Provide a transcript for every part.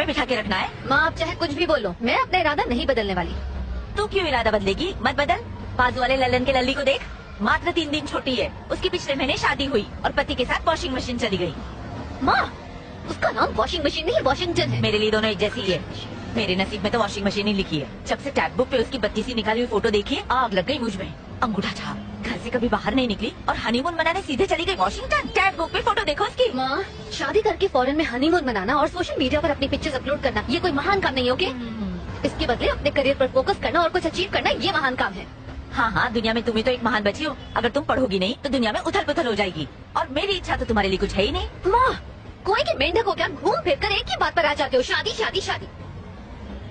में बिठा के रखना है? माँ आप चाहे कुछ भी बोलो, मैं अपना इरादा नहीं बदलने वाली। तू क्यों इरादा बदलेगी? मत बदल। बाजू वाले ललन के लल्ली को देख, मात्र 3 दिन छोटी है। उसकी पिछले महीने शादी हुई और पति के साथ वॉशिंग मशीन चली गई। माँ उसका नाम वॉशिंग मशीन नहीं वॉशिंगटन है। मेरे लिए दोनों एक जैसी ही है। मेरे नसीब में तो वॉशिंग मशीन ही लिखी है। जब से टैग बुक पे उसकी 32 निकाली हुई फोटो देखी, आग लग गई मुझ में। अंगूठा छाप, घर से कभी बाहर नहीं निकली और हनीमून मनाने सीधे चली गई वॉशिंगटन। टैग बुक पे फोटो देखो उसकी। माँ शादी करके फॉरेन में हनीमून मनाना और सोशल मीडिया पर अपनी पिक्चर्स अपलोड करना ये कोई महान काम नहीं, ओके? इसके बदले अपने करियर पर फोकस करना और कुछ अचीव करना ये महान काम है। हाँ हाँ, दुनिया में तुम ही तो एक महान बची हो। अगर तुम पढ़ोगी नहीं तो दुनिया में उथल पुथल हो जाएगी। और मेरी इच्छा तो तुम्हारे लिए कुछ है ही नहीं। माँ कोई के मेंढक हो क्या, घूम फिर कर एक ही बात पर आ जाते हो, शादी शादी शादी।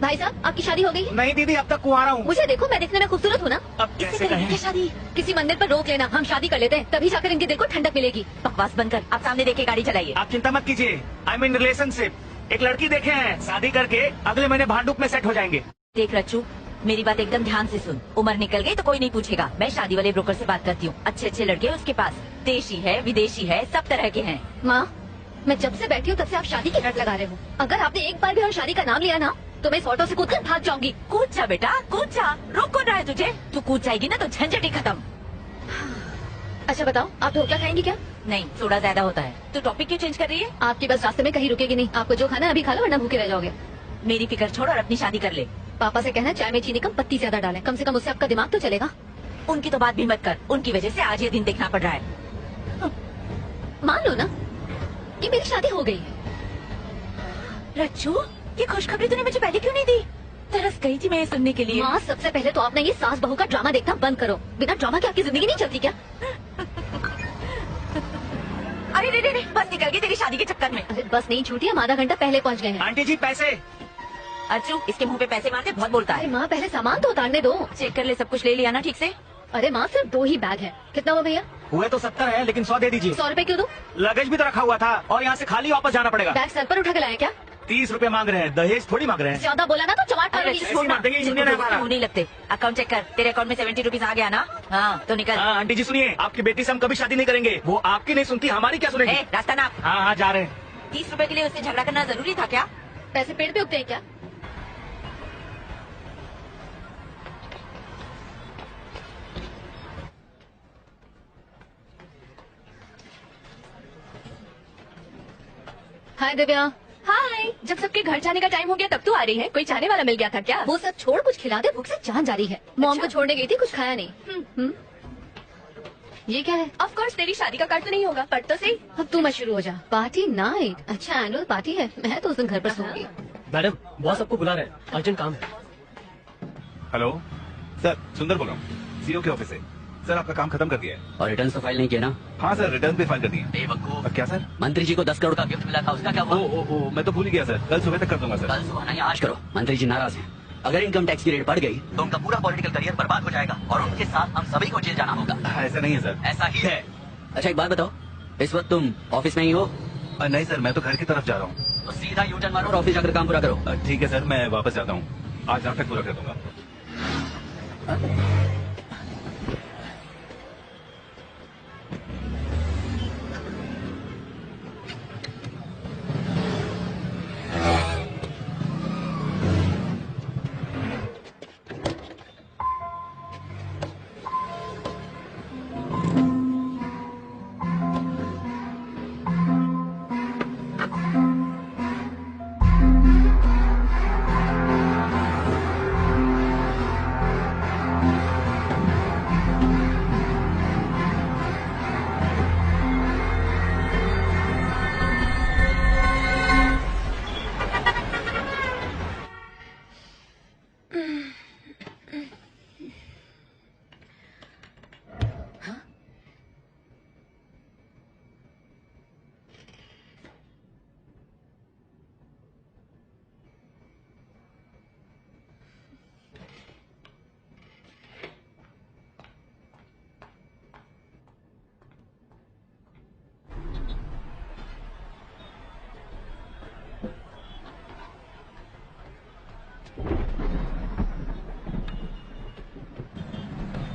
भाई साहब आपकी शादी हो गई है? नहीं दीदी, अब तक कुंवारा हूँ। मुझे देखो, मैं दिखने में खूबसूरत हूँ ना? अब कैसे कहें? शादी किसी मंदिर पर रोक लेना, हम शादी कर लेते हैं, तभी जाकर इनके दिल को ठंडक मिलेगी। बकवास बंद कर, आप सामने देखे गाड़ी चलाइए। आप चिंता मत कीजिए, आई मीन रिलेशनशिप। एक लड़की देखे हैं, शादी करके अगले महीने भांडुप में सेट हो जाएंगे। देख रच्चू, मेरी बात एकदम ध्यान से सुन। उम्र निकल गई तो कोई नहीं पूछेगा। मैं शादी वाले ब्रोकर से बात करती हूँ। अच्छे अच्छे लड़के हैं उसके पास, देशी है विदेशी है, सब तरह के हैं। माँ मैं जब से बैठी हूँ तब से आप शादी की रट लगा रहे हो। अगर आपने एक बार भी और शादी का नाम लिया ना तो मैं इस ऑटो से कूदकर भाग जाऊंगी। कूद जा बेटा, कूद जा। रोक कौन रहा है तुझे? तू कूद जाएगी ना तो झंझट ही खत्म। अच्छा बताओ, आप धोखा खाएंगी क्या? नहीं, थोड़ा ज्यादा होता है। तू टॉपिक क्यों चेंज कर रही है? आपकी बस रास्ते में कहीं रुकेगी नहीं। आपको जो खाना है अभी खा लो वरना भूखे रह जाओगे। मेरी फिक्र छोड़ और अपनी शादी कर ले। पापा से कहना चाय में चीनी कम पत्ती ज्यादा डालें, कम से कम उससे आपका दिमाग तो चलेगा। उनकी तो बात भी मत कर, उनकी वजह से आज ये दिन देखना पड़ रहा है। मान लो ना कि मेरी शादी हो गई है। रच्चू, ये खुशखबरी तूने मुझे पहले क्यों नहीं दी? तरस गई थी मैं ये सुनने के लिए। माँ सबसे पहले तो आपने ये सास बहू का ड्रामा देखना बंद करो। बिना ड्रामा के आपकी जिंदगी नहीं चलती क्या? अरे रे रे, बस निकल गई तेरी शादी के चक्कर में। अरे बस नहीं छूटी, हम आधा घंटा पहले पहुँच गए हैं। आंटी जी पैसे। अर्चू, इसके मुंह पे पैसे मारते बहुत बोलता अरे है। माँ पहले सामान तो उतारने दो। चेक कर ले, सब कुछ ले लिया ना ठीक से? अरे माँ सिर्फ 2 ही बैग है। कितना हुआ भैया? हुए तो 70 है, लेकिन 100 दे दीजिए। 100 रुपए क्यों दूं? लगेज भी तो रखा हुआ था और यहाँ से खाली वापस जाना पड़ेगा। बैग सर पर उठा के लाए क्या? 30 रुपए मांग रहे हैं, दहेज थोड़ी मांग रहे हैं। ज्यादा बोला ना तो चमाट मार अरे देगी। छोड़ ना, मार देंगे, यूनियन है हमारा। मुंह नहीं लगते। अकाउंट चेक कर, तेरे अकाउंट में 70 रुपीज आ गया ना? हाँ तो निकल। हाँ आंटी जी सुनिए, आपकी बेटी से हम कभी शादी नहीं करेंगे। वो आपकी नहीं सुनती, हमारी क्या सुनेगी? रास्ता ना। हाँ हाँ जा रहे हैं। 30 रुपए के लिए उससे झगड़ा करना जरूरी था क्या? पैसे पेड़ पे उगते हैं क्या? हाय दिव्या। हाय, जब सबके घर जाने का टाइम हो गया तब तू आ रही है? कोई चाहने वाला मिल गया था क्या? वो सब छोड़, कुछ खिला दे, भूख से जान जा रही है। मॉम को छोड़ने गई थी, कुछ खाया नहीं। ये क्या है? ऑफ कोर्स तेरी शादी का कार्ड तो नहीं होगा, पर तो सही। अब तू मत शुरू हो जा। Party night? अच्छा एनुअल पार्टी है, मैं तो उस दिन घर पर सोऊंगी। मैडम बॉस आपको बुला रहे हैं, अर्जेंट काम है। हेलो सर, सुंदर बोल रहा हूँ, सीओ के ऑफिस से। सर आपका काम खत्म कर दिया है। और रिटर्न तो फाइल नहीं किया ना? हाँ सर, रिटर्न भी फाइल कर दिए। बेवकूफ। क्या सर? मंत्री जी को 10 करोड़ का गिफ्ट मिला था, उसका क्या हुआ? ओ मैं तो भूल गया सर, कल सुबह तक कर दूंगा सर। कल सुबह नहीं, आज करो। मंत्री जी नाराज हैं। अगर इनकम टैक्स की रेट बढ़ गई तो उनका पूरा पॉलिटिकल करियर बर्बाद हो जाएगा और उनके साथ हम सभी को जेल जाना होगा। ऐसा नहीं है सर। ऐसा ही है। अच्छा एक बात बताओ, इस वक्त तुम ऑफिस में ही हो? नहीं सर, मैं तो घर की तरफ जा रहा हूँ। तो सीधा यू टर्न मारो और ऑफिस जाकर काम पूरा करो। ठीक है सर, मैं वापस जाता हूँ। आज रात तक पूरा कर दूंगा।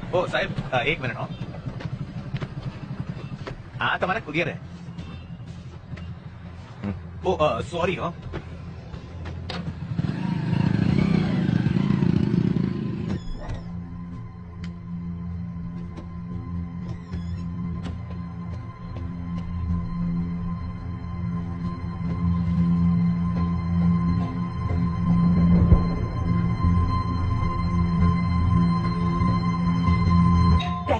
ओ साहब, 1 मिनट। हाँ तुम्हारा कुरियर है। ओ सॉरी हो।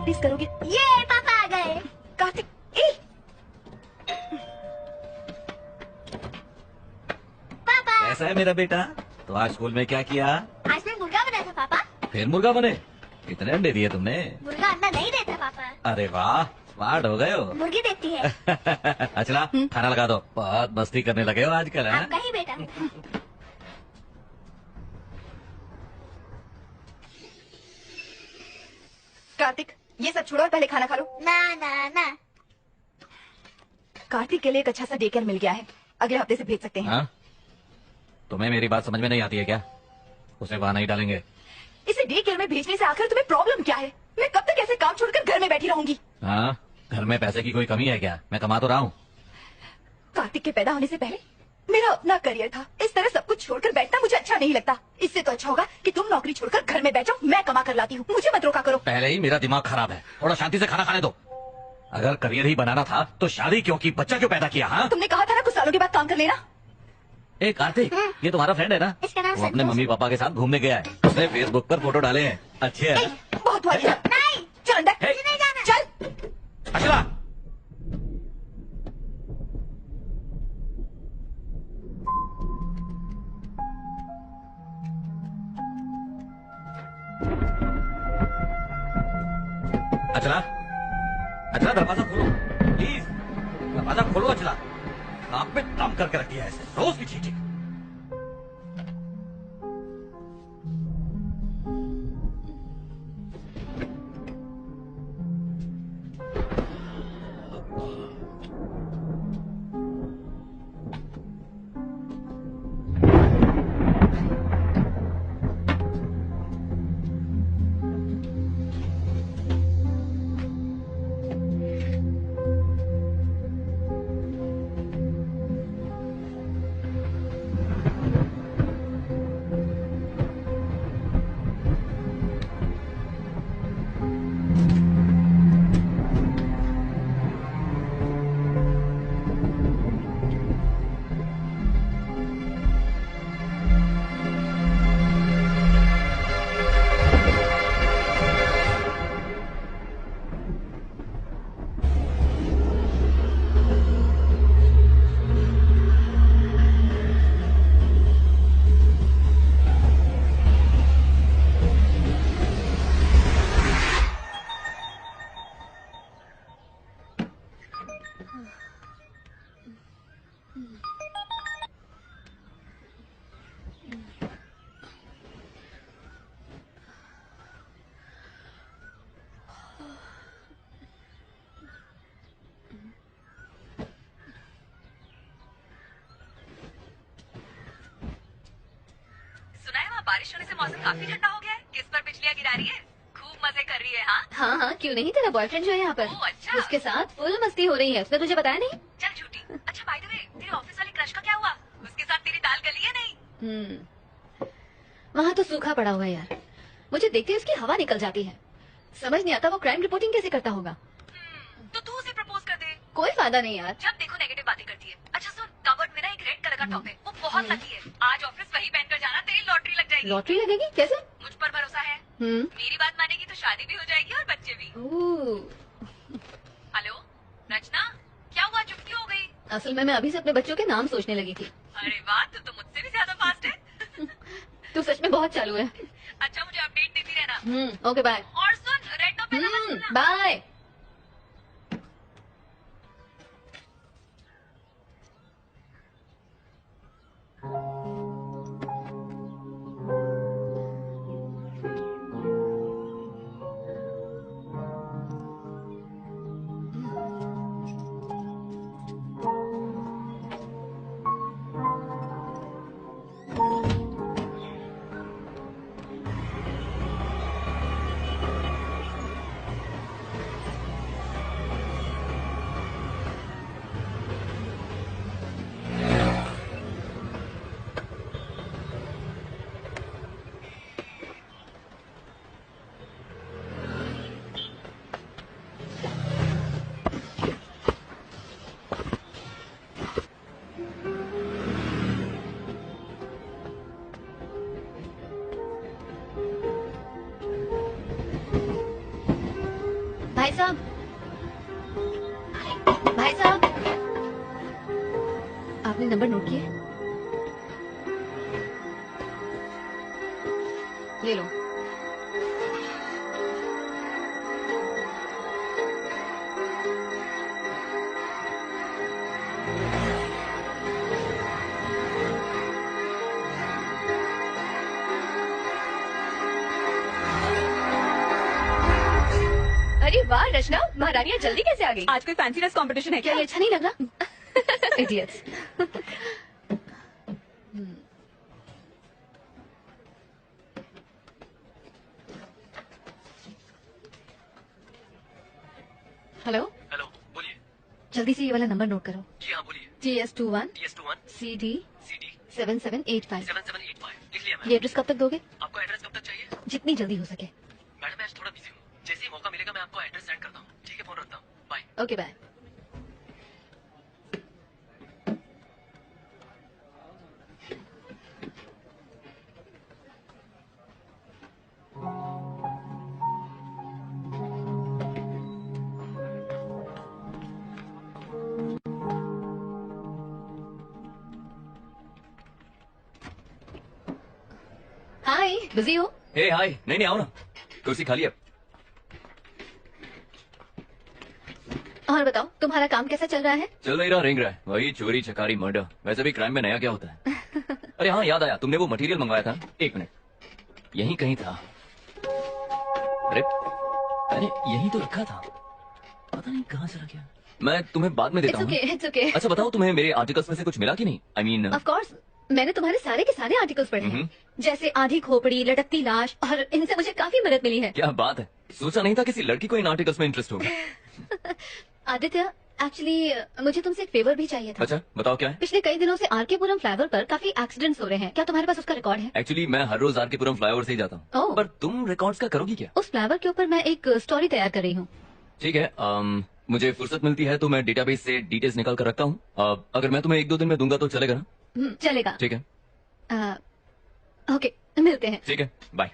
प्रैक्टिस करोगे? ये पापा आ गए। कार्तिक, ए पापा कैसा है मेरा बेटा? तो आज स्कूल में क्या किया? आज मैं मुर्गा बनाया था पापा। फिर मुर्गा बने? कितने अंडे दिए तुमने? मुर्गा अंडा नहीं देता पापा, अरे वाह, स्मार्ट हो गए हो। मुर्गी देती है। अच्छा खाना लगा दो, बहुत मस्ती करने लगे हो आजकल। हैं? आपका ही बेटा। कार्तिक, ये सब छोड़ो और पहले खाना खा लो। ना ना ना। कार्तिक के लिए एक अच्छा सा डे केयर मिल गया है, अगले हफ्ते से भेज सकते हैं। हाँ? तुम्हें मेरी बात समझ में नहीं आती है क्या? उसे वहां नहीं डालेंगे। इसे डे केयर में भेजने से आखिर तुम्हें प्रॉब्लम क्या है? मैं कब तक ऐसे काम छोड़कर घर में बैठी रहूंगी? हाँ, घर में पैसे की कोई कमी है क्या? मैं कमा तो रहा हूँ। कार्तिक के पैदा होने से पहले मेरा अपना करियर था, इस तरह सब कुछ छोड़कर बैठना मुझे अच्छा नहीं लगता। इससे तो अच्छा होगा कि तुम नौकरी छोड़कर घर में बैठो, मैं कमा कर लाती हूँ, मुझे मत रोका करो। पहले ही मेरा दिमाग खराब है, थोड़ा शांति से खाना खाने दो। अगर करियर ही बनाना था तो शादी क्यों की, बच्चा क्यों पैदा किया? हाँ, तुमने कहा था ना कुछ सालों के बाद काम कर लेना। ए कार्तिक, ये तुम्हारा फ्रेंड है ना? इसका नाम वो अपने संतोष मम्मी पापा के साथ घूमने गया है, उसने फेसबुक पर फोटो डाले हैं। अच्छे है। बहुत हुआ ये। नहीं, चल अंदर। हे। नहीं जाना। चल। अचला, अचला, अचला दरवाजा खोलो प्लीज, दरवाजा खोलो अचला। नाक पे दम करके रखी है ऐसे रोज की चीटी। सुना है वहाँ बारिश होने से मौसम काफी ठंडा हो गया है। किस पर बिजलियाँ गिरा रही है? खूब मजे कर रही है। हाँ हाँ हाँ, क्यों नहीं, तेरा बॉयफ्रेंड जो है यहाँ पर, ओह, अच्छा। उसके साथ फुल मस्ती हो रही है, उसने तुझे बताया नहीं? चल झूठी। अच्छा बाय द वे, तेरे ऑफिस वाली क्रश का क्या हुआ? उसके साथ तेरी दाल गली है नहीं? वहाँ तो सूखा पड़ा हुआ है यार, मुझे देखते ही उसकी हवा निकल जाती है। समझ नहीं आता वो क्राइम रिपोर्टिंग कैसे करता होगा। तो तू उसे प्रपोज कर दे। कोई फायदा नहीं यार। जब देखो नेगेटिव बातें करती है। अच्छा सुन, कबर्ड में ना एक रेड कलर का टॉप है, वो बहुत लकी है। आज ऑफिस वही पहनकर जाना, तेरी लॉटरी लग जाएगी। लॉटरी लगेगी कैसे? मुझ पर भरोसा है। मेरी बात मानेगी तो शादी भी हो जाएगी और बच्चे भी। हेलो रचना, क्या हुआ, चुप क्यों हो गई? असल में मैं अभी से अपने बच्चों के नाम सोचने लगी थी। अरे वाह, तू तो मुझसे भी ज्यादा फास्ट है। तू सच में बहुत चालू है। अच्छा मुझे अपडेट देती रहना। Okay bye. और सुन, रेड टॉप पहनना मत भूलना। बाय। भाई साहब, भाई साहब, आपने नंबर नोट किया? ले लो। अरे वाह रचना, महारानियां जल्दी कैसे आ गई? आज कोई फैंसी ड्रेस कंपटीशन है क्या ये अच्छा नहीं लग रहा? इडियट्स। हेलो, हेलो, बोलिए। जल्दी से ये वाला नंबर नोट करो। जी हाँ, बोलिए। TS21 TS21 CD CD 7785। 7785 लिख लिया मैम। ये एड्रेस कब तक दोगे? आपको एड्रेस कब तक चाहिए? जितनी जल्दी हो सके। मैडम मैं आज थोड़ा बिजी हूँ, जैसे ही मौका मिलेगा मैं आपको एड्रेस सेंड करता हूँ। ठीक है, फोन रखता हूँ, bye. Okay bye. Hi, busy हो? हे हाय, नहीं आओ ना, कुर्सी खाली है। और बताओ, तुम्हारा काम कैसा चल रहा है? चल नहीं रहा, रेंग रहा है, वही चोरी चकारी मर्डर। वैसे भी क्राइम में नया क्या होता है? अरे हाँ, याद आया, तुमने वो मटेरियल मंगवाया था। एक मिनट, यहीं कहीं था। अरे यहीं तो रखा था, पता नहीं कहाँ चला गया। मैं तुम्हें बाद में देता इट्स हूँ। Okay, it's okay. अच्छा बताओ, तुम्हें मेरे आर्टिकल्स में से कुछ मिला कि नहीं? आई मीन ऑफ कोर्स, मैंने तुम्हारे सारे के सारे आर्टिकल्स पढ़े हैं, जैसे आधी खोपड़ी, लटकती लाश, और इनसे मुझे काफी मदद मिली है। क्या बात है, सोचा नहीं था किसी लड़की को इन आर्टिकल्स में इंटरेस्ट होगा। आदित्य, एक्चुअली मुझे तुमसे एक फेवर भी चाहिए था। अच्छा बताओ क्या है? पिछले कई दिनों से आरकेपुरम फ्लाईओवर पर काफी एक्सीडेंट्स हो रहे हैं, क्या तुम्हारे पास उसका रिकॉर्ड है? एक्चुअली मैं हर रोज आरकेपुरम फ्लाईओवर से ही जाता हूँ। ओह। पर तुम रिकॉर्ड्स का करोगी क्या? उस फ्लाईओवर के ऊपर मैं एक स्टोरी तैयार कर रही हूँ। ठीक है, मुझे फुर्सत मिलती है तो मैं डेटाबेस से डिटेल्स निकाल कर रखता हूँ। अगर मैं तुम्हें 1-2 दिन में दूंगा तो चलेगा ना? चलेगा। ठीक है, ओके, मिलते हैं। ठीक है, बाय।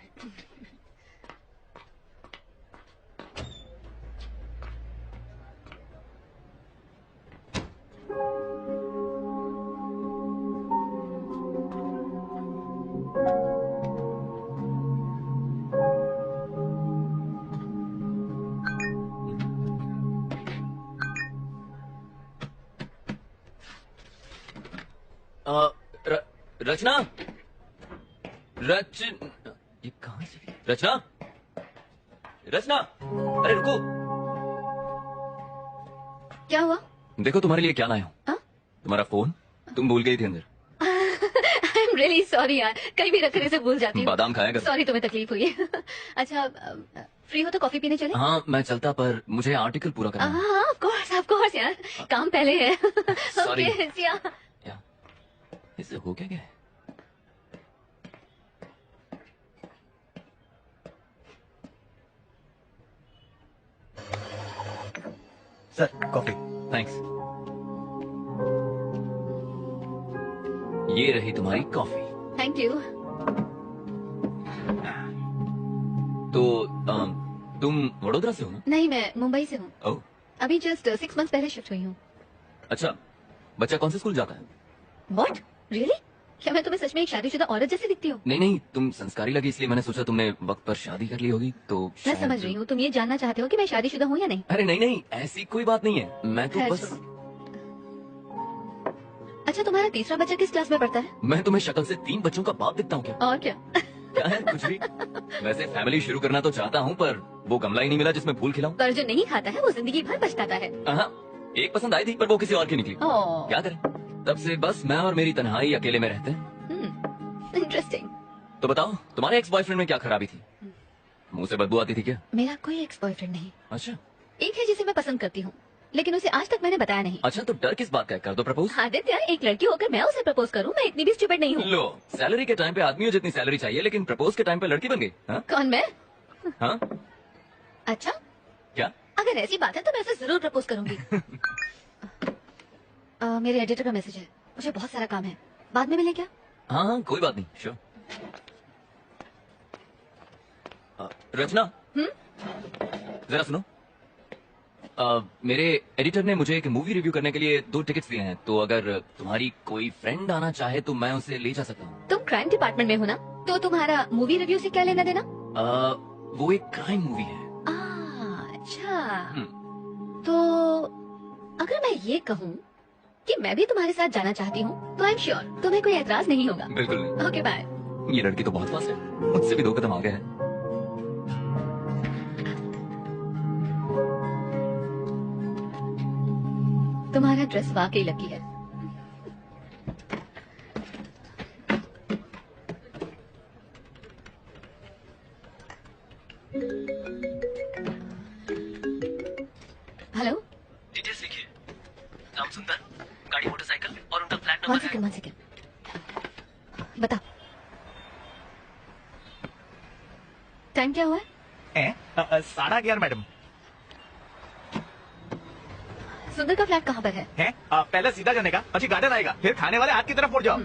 रचना, ये कहाँ से? रचना, रचना, अरे रुको। क्या हुआ? देखो तुम्हारे लिए क्या लाया हूँ। हाँ? तुम्हारा फोन तुम भूल गई थी अंदर। आई एम रियली सॉरी यार, कहीं भी रखने से भूल जाती हूँ। बादाम खाया कर। सॉरी, तुम्हें तकलीफ हुई। अच्छा, फ्री हो तो कॉफी पीने चले? हाँ मैं चलता, पर मुझे आर्टिकल पूरा करना है। हाँ, ऑफ कोर्स यार, काम पहले है। Sorry. Okay, सिया। क्या इससे हो क्या गया है? Sir coffee. थैंक्स। ये रही तुम्हारी कॉफी। Thank you. तो तुम वडोदरा से हो ना? नहीं, मैं मुंबई से हूँ। ओह अभी जस्ट 6 मंथ्स पहले शिफ्ट हुई हूँ। अच्छा, बच्चा कौन से स्कूल जाता है? व्हाट? रियली? क्या मैं तुम्हें सच में एक शादीशुदा औरत जैसी दिखती हूँ? नहीं नहीं, तुम संस्कारी लगी इसलिए मैंने सोचा तुमने वक्त पर शादी कर ली होगी तो मैं शायद- समझ रही हूँ, तुम ये जानना चाहते हो कि मैं शादीशुदा हूँ या नहीं? अरे नहीं नहीं, ऐसी कोई बात नहीं है। मैं तो खैर, बस अच्छा, तुम्हारा तीसरा बच्चा किस क्लास में पढ़ता है? मैं तुम्हें शक्ल से 3 बच्चों का बाप दिखता हूँ क्या? और क्या? क्या है, कुछ भी। वैसे फैमिली शुरू करना तो चाहता हूँ, पर वो गमला ही नहीं मिला जिसमें फूल खिलाऊं। पर जो नहीं खाता है वो जिंदगी भर पछताता है। हाँ, एक पसंद आई थी पर वो किसी और की निकली। ओह, क्या करें, तब से बस मैं और मेरी तन्हाई अकेले में रहते हैं। इंटरेस्टिंग। तो बताओ, तुम्हारे एक्स बॉयफ्रेंड में क्या खराबी थी? मुंह से बदबू आती थी क्या? मेरा कोई एक्स बॉयफ्रेंड नहीं। अच्छा एक है जिसे मैं पसंद करती हूँ, लेकिन उसे आज तक मैंने बताया नहीं। अच्छा, तो डर किस बात का है? कर दो प्रपोज। आदित्य, एक लड़की होकर मैं उसे प्रपोज करूँ? मैं इतनी भी स्टूपिड नहीं हूँ। लो, सैलरी के टाइम पे आदमियों जितनी सैलरी चाहिए, लेकिन प्रपोज के टाइम पे लड़की बन गई। हाँ? कौन, मैं? हाँ? अच्छा, क्या? अगर ऐसी बात है तो मैं उसे जरूर प्रपोज करूंगी। मेरे एडिटर का मैसेज है, मुझे बहुत सारा काम है, बाद में मिले क्या? हाँ हाँ, कोई बात नहीं, श्योर। रचना, जरा सुनो। मेरे एडिटर ने मुझे एक मूवी रिव्यू करने के लिए 2 टिकट्स दिए हैं, तो अगर तुम्हारी कोई फ्रेंड आना चाहे तो मैं उसे ले जा सकता हूँ। तुम क्राइम डिपार्टमेंट में हो ना, तो तुम्हारा मूवी रिव्यू से क्या लेना देना? वो एक क्राइम मूवी है। अच्छा, तो अगर मैं ये कहूँ कि मैं भी तुम्हारे साथ जाना चाहती हूँ तो आई एम श्योर तुम्हें कोई एतराज नहीं होगा। बिल्कुल नहीं। Okay bye. ये लड़की तो बहुत फास्ट है, मुझसे भी 2 कदम आगे है। तुम्हारा ड्रेस वाकई लकी है। हेलो, डिटेल्स लिखिए। नाम सुंदर, गाड़ी मोटरसाइकिल और उनका फ्लैट वन नंबर है। सेकेंड बता, टाइम क्या हुआ है? 11:30 मैडम। सुंदर का फ्लैट कहाँ पर है? पहले सीधा जाने का, अच्छी गार्डन आएगा, फिर खाने वाले हाथ की तरफ मुड़ जाओ।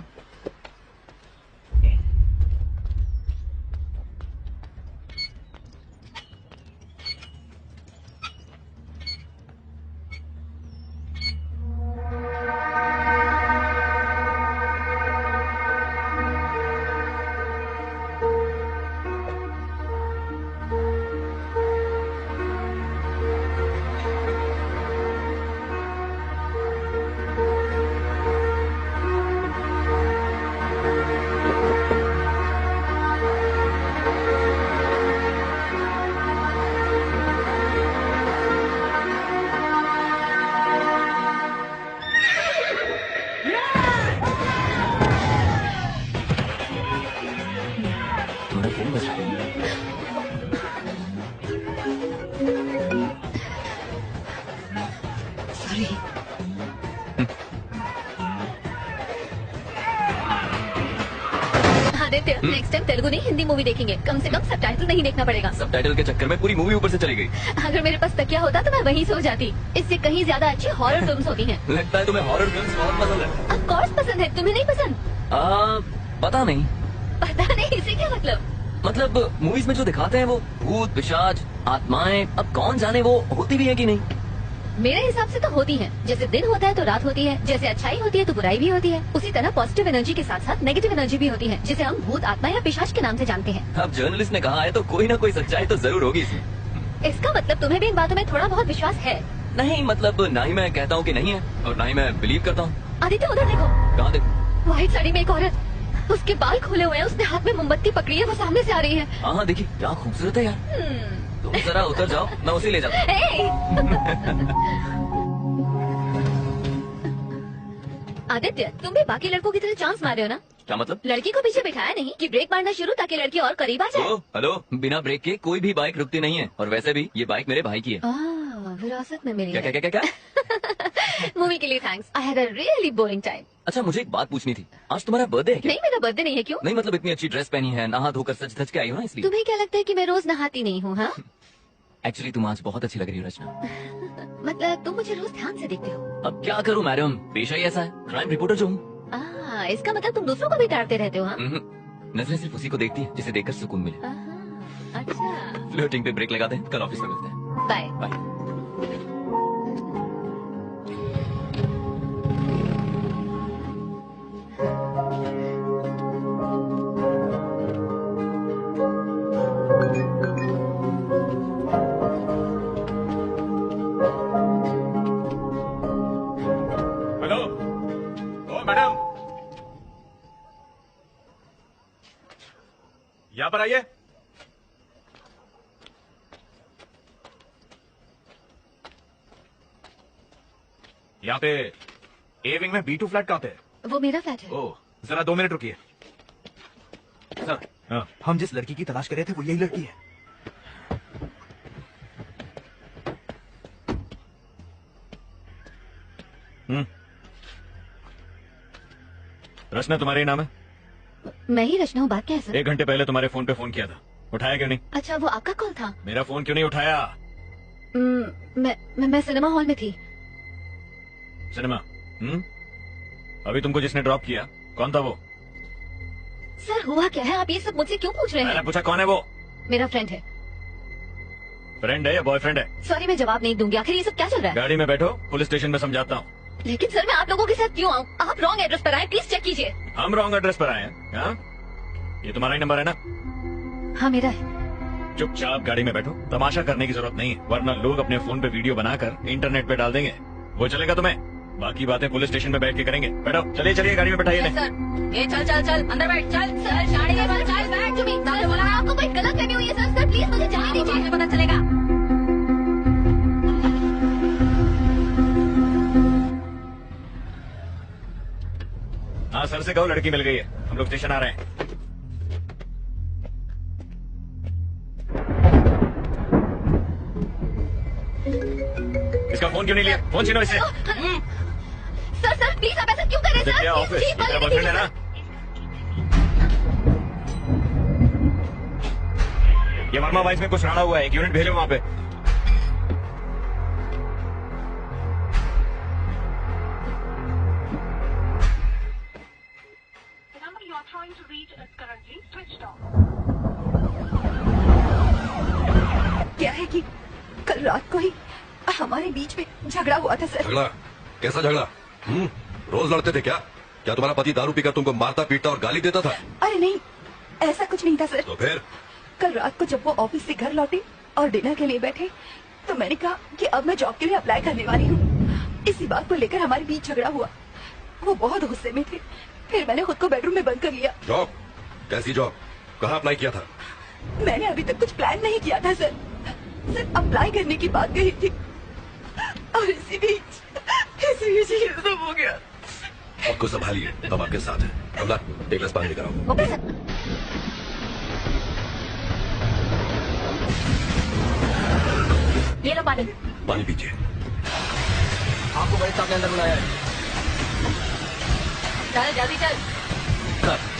तुम्हारा फोन बज रहा है। Sorry. Aditya, next time Telugu नहीं हिंदी मूवी देखेंगे, कम से कम सबटाइटल नहीं देखना पड़ेगा। सबटाइटल के चक्कर में पूरी मूवी ऊपर से चली गई। अगर मेरे पास तकिया होता तो मैं वहीं सो जाती। इससे कहीं ज्यादा अच्छी हॉरर फिल्म्स होती हैं। लगता है तुम्हें हॉरर फिल्म्स बहुत पसंद है। ऑफ कोर्स पसंद है, तुम्हें नहीं पसंद? पता नहीं। पता नहीं, इसे क्या मतलब मूवीज में जो दिखाते हैं वो भूत, पिशाच, आत्माएं, अब कौन जाने वो होती भी है कि नहीं। मेरे हिसाब से तो होती है। जैसे दिन होता है तो रात होती है, जैसे अच्छाई होती है तो बुराई भी होती है, उसी तरह पॉजिटिव एनर्जी के साथ साथ नेगेटिव एनर्जी भी होती है, जिसे हम भूत, आत्मा या पिशाच के नाम से जानते हैं। अब जर्नलिस्ट ने कहा है तो कोई ना कोई सच्चाई तो जरूर होगी इसमें। इसका मतलब तुम्हें भी इन बातों में थोड़ा बहुत विश्वास है? नहीं, मतलब ना ही मैं कहता हूँ कि नहीं है और ना ही मैं बिलीव करता हूँ। आदित्य, उधर देखो। कहाँ देखो? व्हाइट साड़ी में एक औरत, उसके बाल खोले हुए हैं, उसने हाथ में मोमबत्ती पकड़ी है, वो सामने से आ रही है। हाँ देखिए, क्या खूबसूरत है यार। तुम जरा उतर जाओ, मैं उसे ले जाता हूँ। आदित्य, तुम भी बाकी लड़कों की तरह चांस मारे हो ना? क्या मतलब? लड़की को पीछे बिठाया नहीं कि ब्रेक मारना शुरू ताकि लड़की और करीब आ जाए। हेलो, बिना ब्रेक के कोई भी बाइक रुकती नहीं है, और वैसे भी ये बाइक मेरे भाई की है। विरासत में मिली क्या है। क्या क्या क्या क्या? मूवी के लिए thanks. I had a really boring time. अच्छा, मुझे एक बात पूछनी थी, आज तुम्हारा बर्थडे है क्या? नहीं, मेरा बर्थडे नहीं है। क्यों? नहीं मतलब इतनी अच्छी ड्रेस पहनी है, नहा धोकर सज धज के आई हो ना, इसलिए। तुम्हें क्या लगता है कि मैं रोज नहाती नहीं हूँ? हाँ, एक्चुअली तुम आज बहुत अच्छी लग रही हो रचना। मतलब तुम मुझे रोज ध्यान से देखते हो? अब क्या करूं मैडम, पेशा ही ऐसा है, क्राइम रिपोर्टर जो हूँ। इसका मतलब तुम दूसरों को भी डांटते रहते हो? हाँ, नजरें सिर्फ उसी को देखती है जिसे देखकर सुकून मिले। अच्छा, फ्लर्टिंग पे ब्रेक लगाते हैं, कल ऑफिस में मिलते हैं। बाय। बाय। हेलो, ओ मैडम, यहाँ पर आइए। यहाँ पे ए विंग में B2 फ्लैट कहाँ पे है? वो मेरा फ्लैट है। ओह, जरा 2 मिनट रुकिए। सर, हम जिस लड़की की तलाश कर रहे थे वो यही लड़की है। रचना तुम्हारे ही नाम है? मैं ही रचना हूँ। बात क्या है सर? 1 घंटे पहले तुम्हारे फोन पे फोन किया था, उठाया क्यों नहीं? अच्छा, वो आपका कॉल था? मेरा फोन क्यों नहीं उठाया? मैं सिनेमा हॉल में थी। सिनेमा? अभी तुमको जिसने ड्रॉप किया कौन था वो? सर, हुआ क्या है? आप ये सब मुझसे क्यों पूछ रहे मैंने हैं? पूछा कौन है वो? मेरा फ्रेंड है। फ्रेंड है या बॉयफ्रेंड है? सॉरी, मैं जवाब नहीं दूंगी। आखिर ये सब क्या चल रहा है? गाड़ी में बैठो, पुलिस स्टेशन में समझाता हूँ। लेकिन सर, मैं आप लोगों के साथ क्यों आऊँ? आप रॉन्ग एड्रेस पर आए, प्लीज चेक कीजिए। हम रॉन्ग एड्रेस पर आए हैं? हाँ? ये तुम्हारा ही नंबर है ना? हाँ, मेरा है। चुपचाप गाड़ी में बैठो, तमाशा करने की जरूरत नहीं है, वरना लोग अपने फोन पे वीडियो बनाकर इंटरनेट पे डाल देंगे। वो चलेगा तुम्हें? बाकी बातें पुलिस स्टेशन पे बैठ के करेंगे। बैठो, चलिए चलिए गाड़ी में बैठाइए। सर, ये चल चल चल अंदर बैठ, चल सर, गाड़ी में चल, बैठ तुम। सर, बोला आपको कोई गलत फहमी हुई है सर। सर प्लीज मुझे जाने दीजिए। पता चलेगा। हाँ सर से कहो लड़की मिल गई है, हम लोग स्टेशन आ रहे हैं। इसका फोन क्यों नहीं लिया? फोन छीनो इससे। सर सर प्लीज आप ऐसा क्यों कर रहे हैं? क्या सर ऑफिस? प्लीज तेरा बॉयफ्रेंड है ना? ये वर्मा वाइस में कुछ राड़ा हुआ है, एक यूनिट भेजो वहाँ पे। क्या है कि कल रात को ही हमारे बीच में झगड़ा हुआ था सर। झगड़ा? कैसा झगड़ा? रोज लड़ते थे क्या? क्या तुम्हारा पति दारू पीकर तुमको मारता पीटता और गाली देता था? अरे नहीं, ऐसा कुछ नहीं था सर। तो फिर? कल रात को जब वो ऑफिस से घर लौटे और डिनर के लिए बैठे तो मैंने कहा कि अब मैं जॉब के लिए अप्लाई करने वाली हूँ। इसी बात को लेकर हमारे बीच झगड़ा हुआ। वो बहुत गुस्से में थे, फिर मैंने खुद को बेडरूम में बंद कर लिया। जॉब? कैसी जॉब? कहाँ अप्लाई किया था? मैंने अभी तक कुछ प्लान नहीं किया था सर, सिर्फ अप्लाई करने की बात कही थी और इसी बीच ये सब हो गया। आपको संभालिए, हम आपके साथ हैं। कमला, एक गिलास पानी लेकर आओ। Okay sir. ये लो पानी। पानी पीजिए। आपको बड़े साहब ने अंदर बुलाया है। चल जल्दी चल।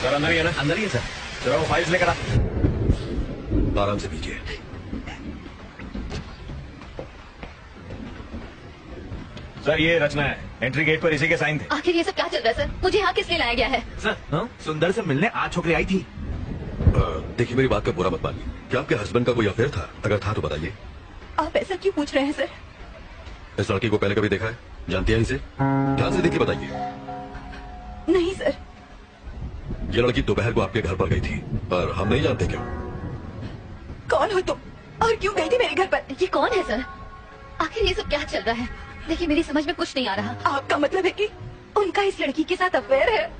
सर अंदर ही है ना? अंदर ही है सर। जरा वो फाइल्स लेकर आ। आराम से पीजिए। सर ये रचना है, एंट्री गेट पर इसी के साइन थे। आखिर ये सब क्या चल रहा है सर? मुझे यहाँ किस लिए लाया गया है? सर सुंदर से मिलने आज छोकरी आई थी। देखिए, मेरी बात का बुरा मत मानिए। क्या आपके हस्बैंड का कोई अफेयर था? अगर था तो बताइए। आप ऐसा क्यों पूछ रहे हैं सर? इस लड़की को पहले कभी देखा है? जानती है इसे? ध्यान से देखिए, बताइए। नहीं सर। ये लड़की दोपहर को आपके घर पर गई थी और हम नहीं जानते क्यों। कौन हो तुम और क्यों गई थी मेरे घर पर? ये कौन है सर? आखिर ये सब क्या चल रहा है? देखिए, मेरी समझ में कुछ नहीं आ रहा। आपका मतलब है कि उनका इस लड़की के साथ अफेयर है?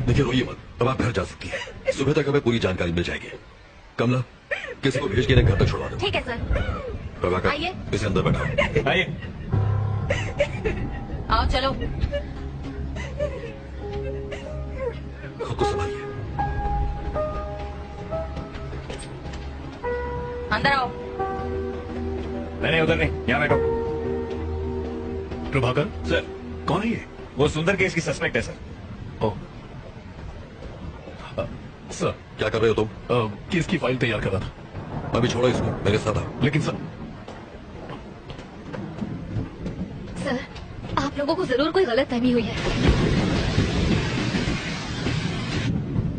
देखिए, रोइए मत, अब आप घर जा सकती हैं। सुबह तक हमें पूरी जानकारी मिल जाएगी। कमला, किसी को भेज के इन्हें घर तक छुड़वा दो। ठीक है सर। प्रभाकर, आइए। इसे अंदर बैठाओ। आइए। आओ चलो। खुद को संभालिए। अंदर आओ। नहीं उधर नहीं, यहाँ बैठो। प्रभाकर सर कौन है ये? वो सुंदर केस की सस्पेक्ट है सर। ओह सर, क्या कर रहे हो तुम? केस की फाइल तैयार कर रहा था। अभी छोड़ो इसको, मेरे साथ आओ। लेकिन सर, सर, आप लोगों को जरूर कोई गलत फहमी हुई है।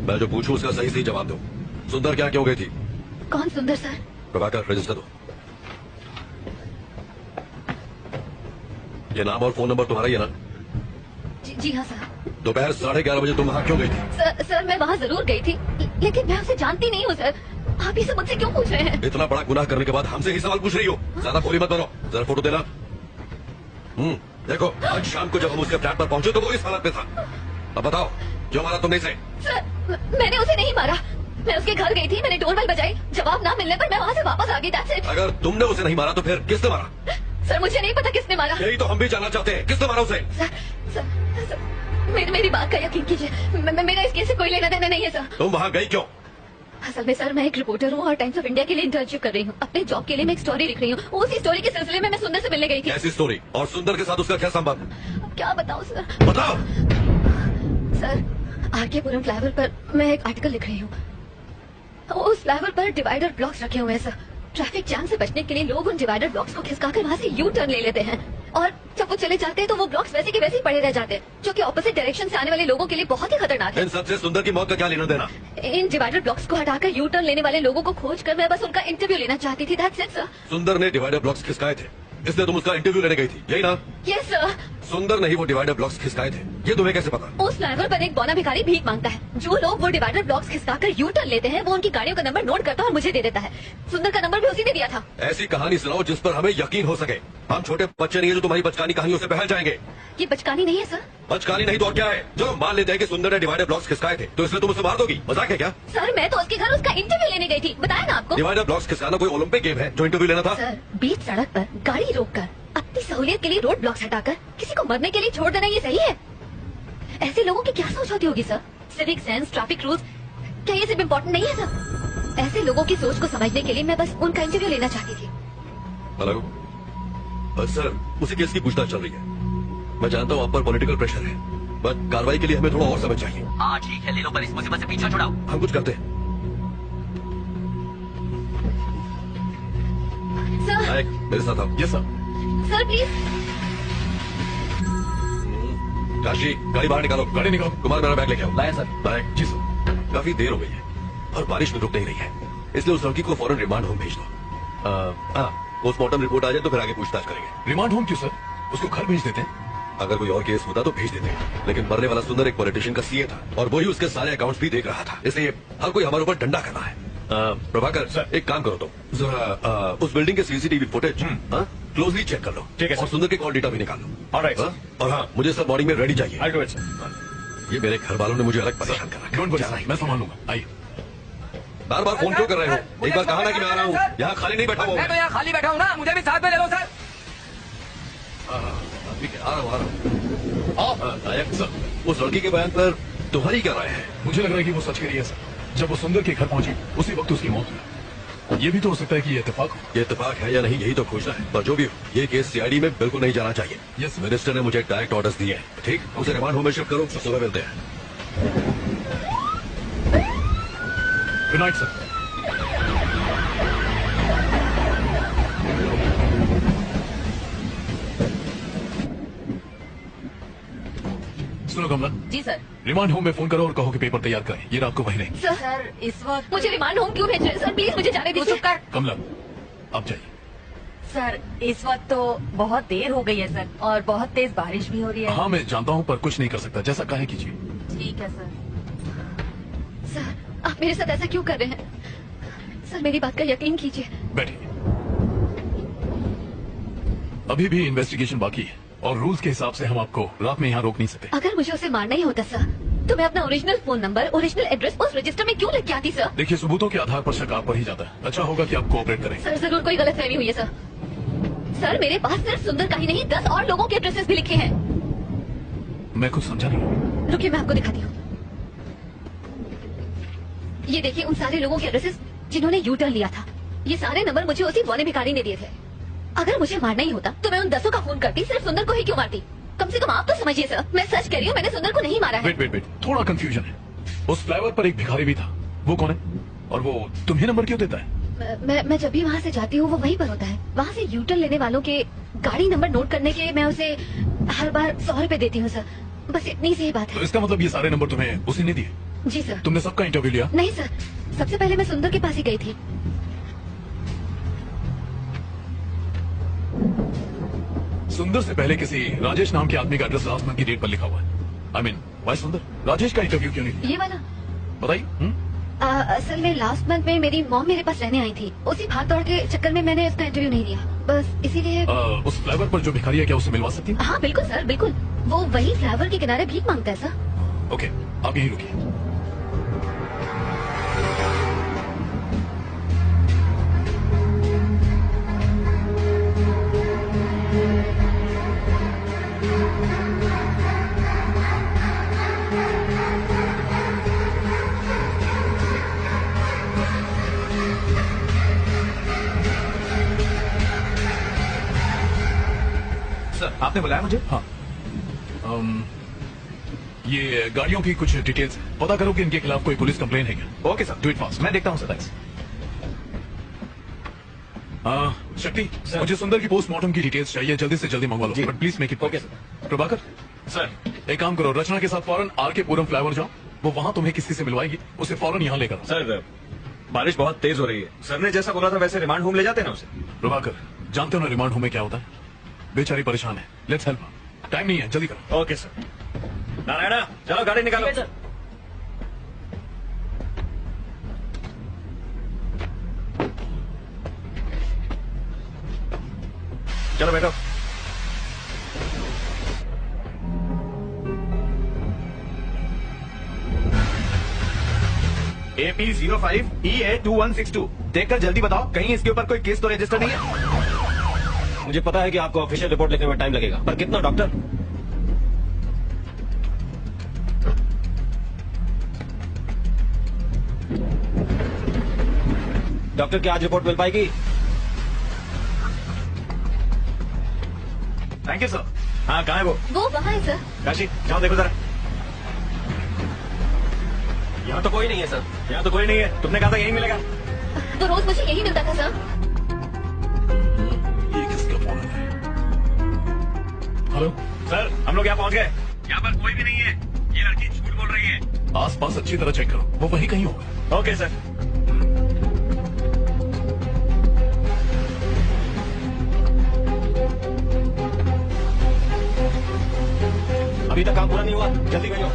मैं जो पूछूं उसका सही सही जवाब दो। सुंदर क्या क्यों गई थी? कौन सुंदर सर? प्रभाकर, रजिस्टर दो। ये नाम और फोन नंबर तुम्हारा ही है ना? जी हाँ सर। दोपहर 11:30 बजे तुम वहाँ क्यों गई थी? सर मैं वहाँ जरूर गई थी, लेकिन मैं उसे जानती नहीं हूँ सर। आप ये सब मुझसे क्यों पूछ रहे हैं? इतना बड़ा गुनाह करने के बाद हमसे ही सवाल पूछ रही हो? ज्यादा भोली मत बनो। जरा फोटो देना। देखो, आज शाम को जब हम उसके फ्लैट पर पहुंचे तो वो इस हालत में था। अब बताओ, क्यों मारा तुमने इसे? सर, मैंने उसे नहीं मारा। मैं उसके घर गई थी, मैंने डोरबेल बजाई, जवाब ना मिलने पर मैं वहाँ से वापस आ गई। That's it। अगर तुमने उसे नहीं मारा तो फिर किसने मारा? सर मुझे नहीं पता किसने मारा। यही तो हम भी जानना चाहते हैं, किसने मारा उसे? सर, मेरी बात का यकीन कीजिए, मेरा इस केस से कोई लेना देना नहीं है सर। तुम वहाँ गई क्यों? असल में सर, मैं एक रिपोर्टर हूँ और टाइम्स ऑफ इंडिया के लिए इंटर्नशिप कर रही हूँ। अपने जॉब के लिए मैं एक स्टोरी लिख रही हूँ। उसी स्टोरी के सिलसिले में मैं सुंदर से मिलने गई थी। कैसी स्टोरी? और सुंदर के साथ उसका क्या संबंध? क्या बताऊँ सर? बताओ। सर, आरके पुरम फ्लाईओवर पर मैं एक आर्टिकल लिख रही हूँ। उस फ्लाईओवर पर डिवाइडर ब्लॉक्स रखे हुए हैं सर। ट्रैफिक जैम से बचने के लिए लोग उन डिवाइडर ब्लॉक्स को खिसकाकर वहाँ से यू टर्न ले लेते हैं। और जब वो चले जाते हैं तो वो ब्लॉक्स वैसे के वैसे ही पड़े रह जाते हैं, जो कि ऑपोजिट डायरेक्शन से आने वाले लोगों के लिए बहुत ही खतरनाक है। इन सबसे सुंदर की मौत का क्या लेना देना? इन डिवाइडर ब्लॉक्स को हटाकर यू टर्न लेने वाले लोगों को खोज कर मैं बस उनका इंटरव्यू लेना चाहती थी। That's it sir. सुंदर ने डिवाइडर ब्लॉक्स खिसकाए थे, इसलिए तुम उसका इंटरव्यू लेने गई थी, यही ना? Yes sir. सुंदर नहीं वो डिवाइडर ब्लॉक्स खिसकाए थे, ये तुम्हें कैसे पता? उस फ्लाईओवर पर एक बौना भिखारी भीख मांगता है। जो लोग वो डिवाइडर ब्लॉक्स खिसकाकर यू टर्न लेते हैं वो उनकी गाड़ियों का नंबर नोट करता है और मुझे दे देता है। सुंदर का नंबर भी उसी ने दिया था। ऐसी कहानी सुनाओ जिस पर हमें यकीन हो सके। हम छोटे बच्चे नहीं है जो तुम्हारी बचकानी कहानियों से बहल जाएंगे। ये बचकानी नहीं है सर। बचकानी नहीं तो और क्या है? चलो मान लेते हैं कि सुंदर ने डिवाइडर ब्लॉक्स खिसकाए थे, तो इसलिए तुम उसे मार दोगी? मजाक है क्या? सर मैं तो उसके घर उसका इंटरव्यू लेने गई थी, बताया ना आपको। डिवाइडर ब्लॉक्स खिसकाना कोई ओलंपिक गेम है जो इंटरव्यू लेना था? सर बीच सड़क पर गाड़ी रोककर अपनी सहूलियत के लिए रोड ब्लॉक्स हटाकर किसी को मरने के लिए छोड़ देना ये सही है? ऐसे लोगों की क्या सोच होती होगी sir? Civic sense, traffic rules, क्या ये सिर्फ इम्पोर्टेंट नहीं है सर? ऐसे लोगों की सोच को समझने के लिए मैं बस उनका इंटरव्यू लेना चाहती थी। हेलो सर, उसी केस की पूछताछ चल रही है। मैं जानता हूँ आप पर पॉलिटिकल प्रेशर है, बट कार्रवाई के लिए हमें थोड़ा और समय चाहिए। हाँ ठीक है, ले लो, पर इस मुसीबत से पीछे छुड़ाओ। हम कुछ करते हैं। सर नायक मेरे साथ आओ। Yes sir. Sir please. Kashi गाड़ी बाहर निकालो। गाड़ी निकालो। कुमार मेरा बैग लेके आओ। लाया सर। नायक जी सर। काफी देर हो गई है और बारिश भी रुक नहीं रही है, इसलिए उस लड़की को फौरन रिमांड होम भेज दो। पोस्टमार्टम रिपोर्ट आ जाए तो फिर आगे पूछताछ करेंगे। रिमांड होम क्यों सर? उसको घर भेज देते हैं। अगर कोई और केस होता तो भेज देते, लेकिन मरने वाला सुंदर एक पॉलिटिशियन का सीए था और वही उसके सारे अकाउंट्स भी देख रहा था, इसलिए हर कोई हमारे ऊपर डंडा कर रहा है। प्रभाकर सर। एक काम करो, तुम जरा उस बिल्डिंग के सीसीटीवी फुटेज क्लोजली चेक कर लो। ठीक है, और सर। सुंदर के कॉल डेटा भी निकाल लो। ऑलराइट, हाँ? और हाँ, मुझे सब मॉर्निंग में रेडी चाहिए। I do it sir. ये मेरे घर वालों ने मुझे अलग परेशान कर रखा डोंट वरी है। सर, मैं संभाल लूंगा। आइए। बार बार फोन क्यों कर रहे हो? एक बार कहा ना कि मैं आ रहा हूँ, यहाँ खाली नहीं बैठा हुआ मैं तो यहाँ खाली बैठा हूँ ना, मुझे भी साथ में ले लो सर। ठीक है, आ रहा हूँ। नायक सर, उस लड़की के बयान पर तुम्हारी क्या राय है? मुझे लग रहा है कि वो सच कह रही है सर। जब वो सुंदर के घर पहुंची उसी वक्त उसकी मौत हुई। ये भी तो हो सकता है कि ये इत्तेफाक हो। ये इत्तेफाक है या नहीं यही तो खोजना है, पर जो भी हो ये केस सीआईडी में बिल्कुल नहीं जाना चाहिए। Yes sir. मिनिस्टर ने मुझे डायरेक्ट ऑर्डर्स दिए हैं। ठीक, उसे रिमांड होम में शिफ्ट करो, सुबह मिलते हैं। Good night sir. सुनो कमला, जी सर। रिमांड होम में फोन करो और कहो कि पेपर तैयार करें, ये रात को वहीं रहेंगे। सर इस वक्त मुझे रिमांड होम क्यों भेज रहे हैं सर? प्लीज मुझे जाने तू दीजिए। चुप कर। कमला आप जाइए। सर इस वक्त तो बहुत देर हो गई है सर, और बहुत तेज बारिश भी हो रही है। हाँ मैं जानता हूँ, पर कुछ नहीं कर सकता, जैसा कहे कीजिए। ठीक है सर। सर आप मेरे साथ ऐसा क्यों कर रहे हैं? सर मेरी बात का यकीन कीजिए। बैठिए। अभी भी इन्वेस्टिगेशन बाकी है और रूल्स के हिसाब से हम आपको रात में यहाँ रोक नहीं सकते। अगर मुझे उसे मारना ही होता सर तो मैं अपना original phone number, original address उस रजिस्टर में क्यों लिख के आती सर? देखिए सबूतों के आधार पर शक आप पर ही जाता है। अच्छा होगा कि आप कोऑपरेट करें। सर जरूर कोई गलतफहमी हुई है सर। सर मेरे पास सिर्फ सुंदर का ही नहीं 10 और लोगों के एड्रेसेस भी लिखे हैं। मैं कुछ समझा नहीं। रुकिए मैं आपको दिखाती हूँ। ये देखिए उन सारे लोगों के एड्रेसेस जिन्होंने यू टर्न लिया था। ये सारे नंबर मुझे उसी बौने भिखारी ने दिए थे। अगर मुझे मारना ही होता तो मैं उन 10 का खून करती, सिर्फ सुंदर को ही क्यों मारती? कम से कम आप तो समझिए सर, मैं सच कह रही हूँ, मैंने सुंदर को नहीं मारा है। वेट, थोड़ा कंफ्यूजन है। उस फ्लाईओवर पर एक भिखारी भी था, वो कौन है? और वो तुम्हें नंबर क्यों देता है? मैं जब भी वहाँ से जाती हूँ वो वहीं पर होता है। वहाँ से यू टर्न लेने वालों के गाड़ी नंबर नोट करने के मैं उसे हर बार 100 रुपए देती हूँ सर। बस इतनी सी ही बात तो है। इसका मतलब ये सारे नंबर तुम्हें उसी ने दिए? जी सर। तुमने सबका इंटरव्यू लिया? नहीं सर, सबसे पहले मैं सुंदर के पास ही गई थी। सुंदर से पहले किसी राजेश नाम के आदमी का एड्रेस लास्ट मंथ की डेट पर लिखा हुआ है। आई मीन वाई सुंदर राजेश का इंटरव्यू क्यों नहीं लिया? ये वाला बताइए। असल में लास्ट मंथ में मेरी मॉम मेरे पास रहने आई थी। उसी भाग दौड़ के चक्कर में मैंने इसका इंटरव्यू नहीं लिया, बस इसीलिए। उस फ्लाईओवर पर जो भिखारी है क्या उससे मिलवा सकती है? हाँ बिल्कुल सर, बिल्कुल। वो वही फ्लाईओवर के किनारे भीख मांगता है सर। ओके, आप यहीं रुकिए। सर आपने बुलाया मुझे? हाँ। ये गाड़ियों की कुछ डिटेल्स पता करो कि इनके खिलाफ कोई पुलिस कंप्लेन है क्या? Okay sir, do it fast. मैं देखता हूँ सर। शक्ति, मुझे सुंदर की पोस्टमार्टम की डिटेल्स चाहिए, जल्दी से जल्दी मंगवा लो, but please make it. Okay sir. Prabhakar, sir एक काम करो, रचना के साथ फौरन आर के पुरम फ्लाईओवर जाओ, वो वहाँ तुम्हें किसी से मिलवाएगी, उसे फौरन यहाँ लेकर आओ। सर बारिश बहुत तेज हो रही है, सर ने जैसा बोला था वैसे रिमांड होम ले जाते ना उसे। प्रभाकर, जानते हो ना रिमांड होम में क्या होता है? बेचारी परेशान है, लेट्स हेल्प। टाइम नहीं है, जल्दी करो। Okay sir. नारायणा चलो गाड़ी निकालो। चलो बैठो। AP05EA2162 देखकर जल्दी बताओ, कहीं इसके ऊपर कोई केस तो रजिस्टर नहीं है? मुझे पता है कि आपको ऑफिशियल रिपोर्ट लिखने में टाइम लगेगा, पर कितना डॉक्टर? डॉक्टर क्या आज रिपोर्ट मिल पाएगी? Thank you sir. हाँ कहाँ है वो वहाँ है सर। काशी जाओ देखो जरा। यहाँ तो कोई नहीं है सर। यहाँ तो कोई नहीं है, तुमने कहा था यही मिलेगा। तो रोज मुझे यही मिलता था सर। ये किसका फोन है? हेलो सर हम लोग यहाँ पहुँच गए, यहाँ पर कोई भी नहीं है, ये लड़की झूठ बोल रही है। आसपास अच्छी तरह चेक करो, वो वहीं कहीं होगा। Okay sir. अभी तक काम पूरा नहीं हुआ, जल्दी भेजो।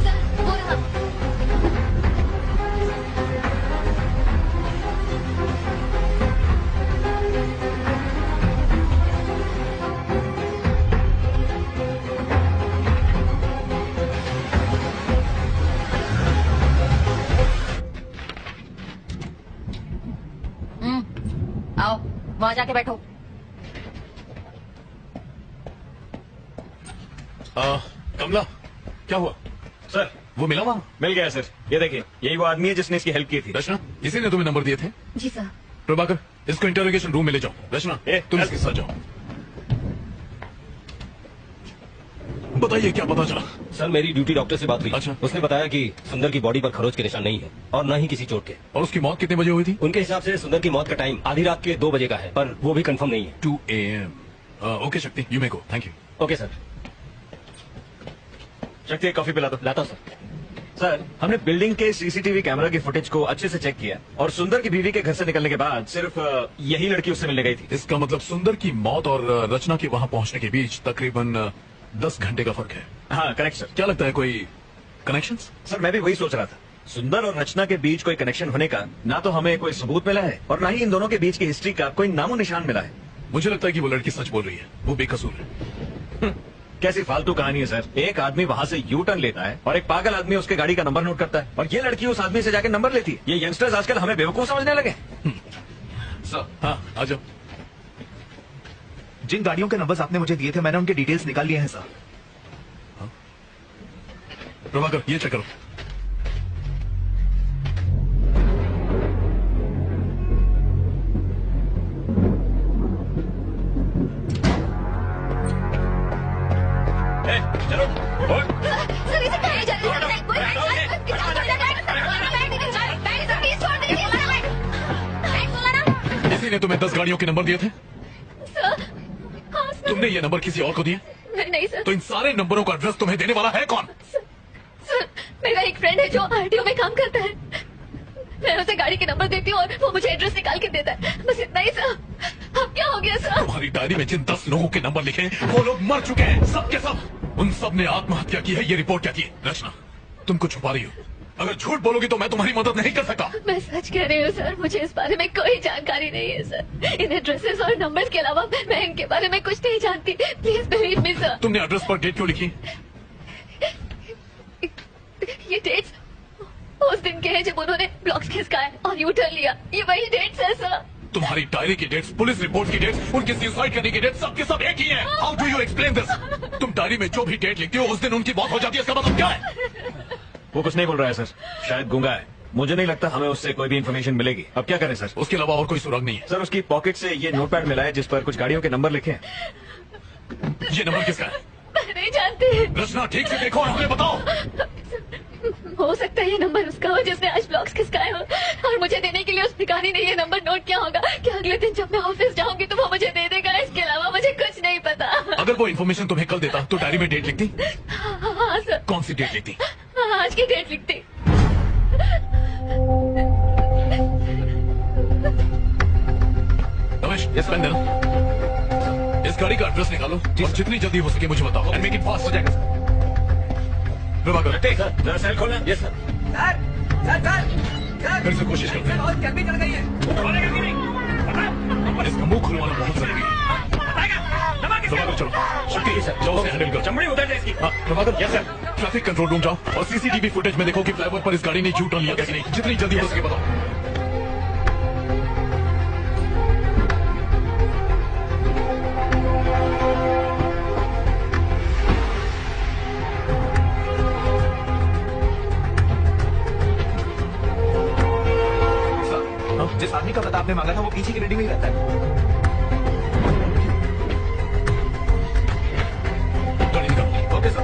सर वो रहा। आओ वहाँ जाके बैठो। कमला, क्या हुआ? सर वो मिला वहाँ? मिल गया सर, ये देखिए यही वो आदमी है जिसने इसकी हेल्प की थी। रचना, इसी ने तुम्हें नंबर दिए थे? जी सर। प्रभाकर, इसको इंटरोगेशन रूम में ले जाओ। रचना तुम इसके साथ जाओ। बताइए क्या पता चला? सर मेरी ड्यूटी डॉक्टर से बात हुई। अच्छा। उसने बताया कि सुंदर की बॉडी पर खरोच के निशान नहीं है और न ही किसी चोट के। और उसकी मौत कितने बजे हुई थी? उनके हिसाब से सुंदर की मौत का टाइम आधी रात के 2 बजे का है, पर वो भी कंफर्म नहीं है। 2 AM। ओके शक्ति, you may go. Thank you. Okay sir. शक्ति एक कॉफी पिला दो। लाता हूं सर। सर हमने बिल्डिंग के सीसीटीवी कैमरा की फुटेज को अच्छे से चेक किया और सुंदर की बीवी के घर से निकलने के बाद सिर्फ यही लड़की उससे मिलने गई थी। इसका मतलब सुंदर की मौत और रचना के वहाँ पहुँचने के बीच तकरीबन 10 घंटे का फर्क है। हाँ करेक्ट सर। क्या लगता है कोई कनेक्शंस? सर मैं भी वही सोच रहा था, सुंदर और रचना के बीच कोई कनेक्शन होने का ना तो हमें कोई सबूत मिला है और ना ही इन दोनों के बीच की हिस्ट्री का कोई नामो निशान मिला है। मुझे लगता है कि वो लड़की सच बोल रही है, वो बेकसूर है। कैसी फालतू कहानी है सर, एक आदमी वहाँ से यू टर्न लेता है और एक पागल आदमी उसके गाड़ी का नंबर नोट करता है और ये लड़की उस आदमी से जाके नंबर लेती है। ये यंगस्टर्स आजकल हमें बेवकूफ समझने लगे। सर हाँ आ जाओ। जिन गाड़ियों के नंबर्स आपने मुझे दिए थे मैंने उनके डिटेल्स निकाल लिए हैं सर। प्रभाकर ये चेक करो। चलो सर इसे कहीं जा रही है। इसी ने तुम्हें 10 गाड़ियों के नंबर दिए थे? सर हाँ सर। तुमने ये नंबर किसी और को दिए? नहीं सर। तो इन सारे नंबरों का एड्रेस तुम्हें देने वाला है कौन? सर मेरा एक फ्रेंड है जो आरटीओ में काम करता है, मैं उसे गाड़ी के नंबर देती हूँ और वो मुझे एड्रेस निकाल के देता है, बस इतना ही सर। अब क्या हो गया सर? तुम्हारी डायरी में जिन 10 लोगों के नंबर लिखे वो लोग मर चुके हैं, सब के सब। उन सब ने आत्महत्या की है, ये रिपोर्ट क्या की? रचना तुम कुछ छुपा रही हो, अगर झूठ बोलोगी तो मैं तुम्हारी मदद नहीं कर सकता। मैं सच कह रही हूँ सर, मुझे इस बारे में कोई जानकारी नहीं है सर। इन एड्रेसेस और नंबर्स के अलावा मैं इनके बारे में कुछ नहीं जानती, प्लीज बिलीव मी सर। तुमने एड्रेस पर डेट क्यों लिखी? ये डेट्स उस दिन के हैं जब उन्होंने ब्लॉक्स खिसकाए और यू टर्न लिया, ये वही डेट्स है सर। तुम्हारी डायरी की डेट्स, पुलिस रिपोर्ट की डेट्स, उनके सुसाइड करने की डेट्स सबके सब एक ही हैं। How do you explain this? तुम डायरी में जो भी डेट लिखती हो उस दिन उनकी मौत हो जाती है, इसका मतलब क्या है? वो कुछ नहीं बोल रहा है सर, शायद गूंगा है। मुझे नहीं लगता हमें उससे कोई भी इन्फॉर्मेशन मिलेगी। अब क्या करें सर? उसके अलावा और कोई सुराग नहीं है? सर उसकी पॉकेट से ये नोटपैड मिला है जिस पर कुछ गाड़ियों के नंबर लिखे हैं। ये नंबर किसका है? मैं नहीं जानती। रचना ठीक से देखो और हमें बताओ। हो सकता है ये नंबर उसका हो जिसने आज ब्लॉग्स खिसकाए हो, और मुझे देने के लिए उस भिखारी ने ये नंबर नोट किया होगा कि अगले दिन जब मैं ऑफिस जाऊंगी तो वो मुझे दे देगा। इसके अलावा मुझे कुछ नहीं पता। अगर वो इन्फॉर्मेशन तुम्हें कल देता तो डायरी में डेट लिखती? हाँ सर। कौन सी डेट लिखती? आज की डेट लिखती। रमेश, ये पेन देना। इस गाड़ी का एड्रेस निकालो और जितनी जल्दी हो सके मुझे बताओ। And make it fast. हो जाएगा सर। प्रभाकर, जरा सेल खोलना। Yes sir. फिर से कोशिश करते हैं। कैंपी चल गई है। इसका मुंह खुलवाना बहुत जरूरी है। प्रभाकर चलो। शक्ति जाओ उसे हैंडल करो। चमड़ी उतर जाए इसकी। हाँ Prabhakar. Yes sir. Traffic control room जाओ और सीसीटीवी फुटेज में देखो कि फ्लाईओवर पर इस गाड़ी ने यू टर्न लिया था कि नहीं। जितनी जल्दी हो सके बताओ। जिस आदमी का पता आपने मांगा था वो पीछे की बिल्डिंग में ही रहता है। गाड़ी निकालो। Okay sir.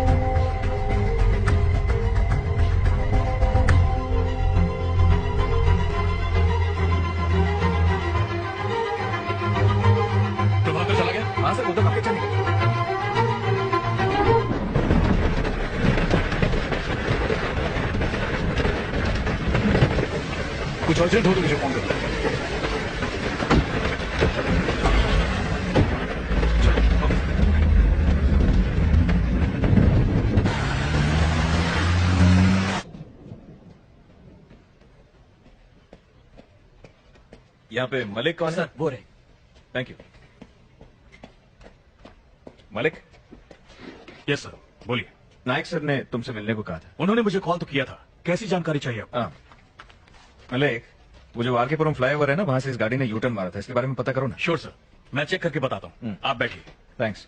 प्रभाकर चला गया? हाँ सर, वो तो काफी अच्छा निकला। कुछ अर्जेंट हो तो मुझे फोन कर। यहाँ पे मलिक कौन है? सर वो रहे। Thank you. Malik. Yes sir, बोलिए। नायक सर ने तुमसे मिलने को कहा था। उन्होंने मुझे कॉल तो किया था। कैसी जानकारी चाहिए आपको? हाँ मलिक, वो जो आरकेपुरम फ्लाईओवर है ना, वहां से इस गाड़ी ने यूटर्न मारा था, इसके बारे में पता करो ना। श्योर सर, मैं चेक करके बताता हूँ। आप बैठिए। थैंक्स।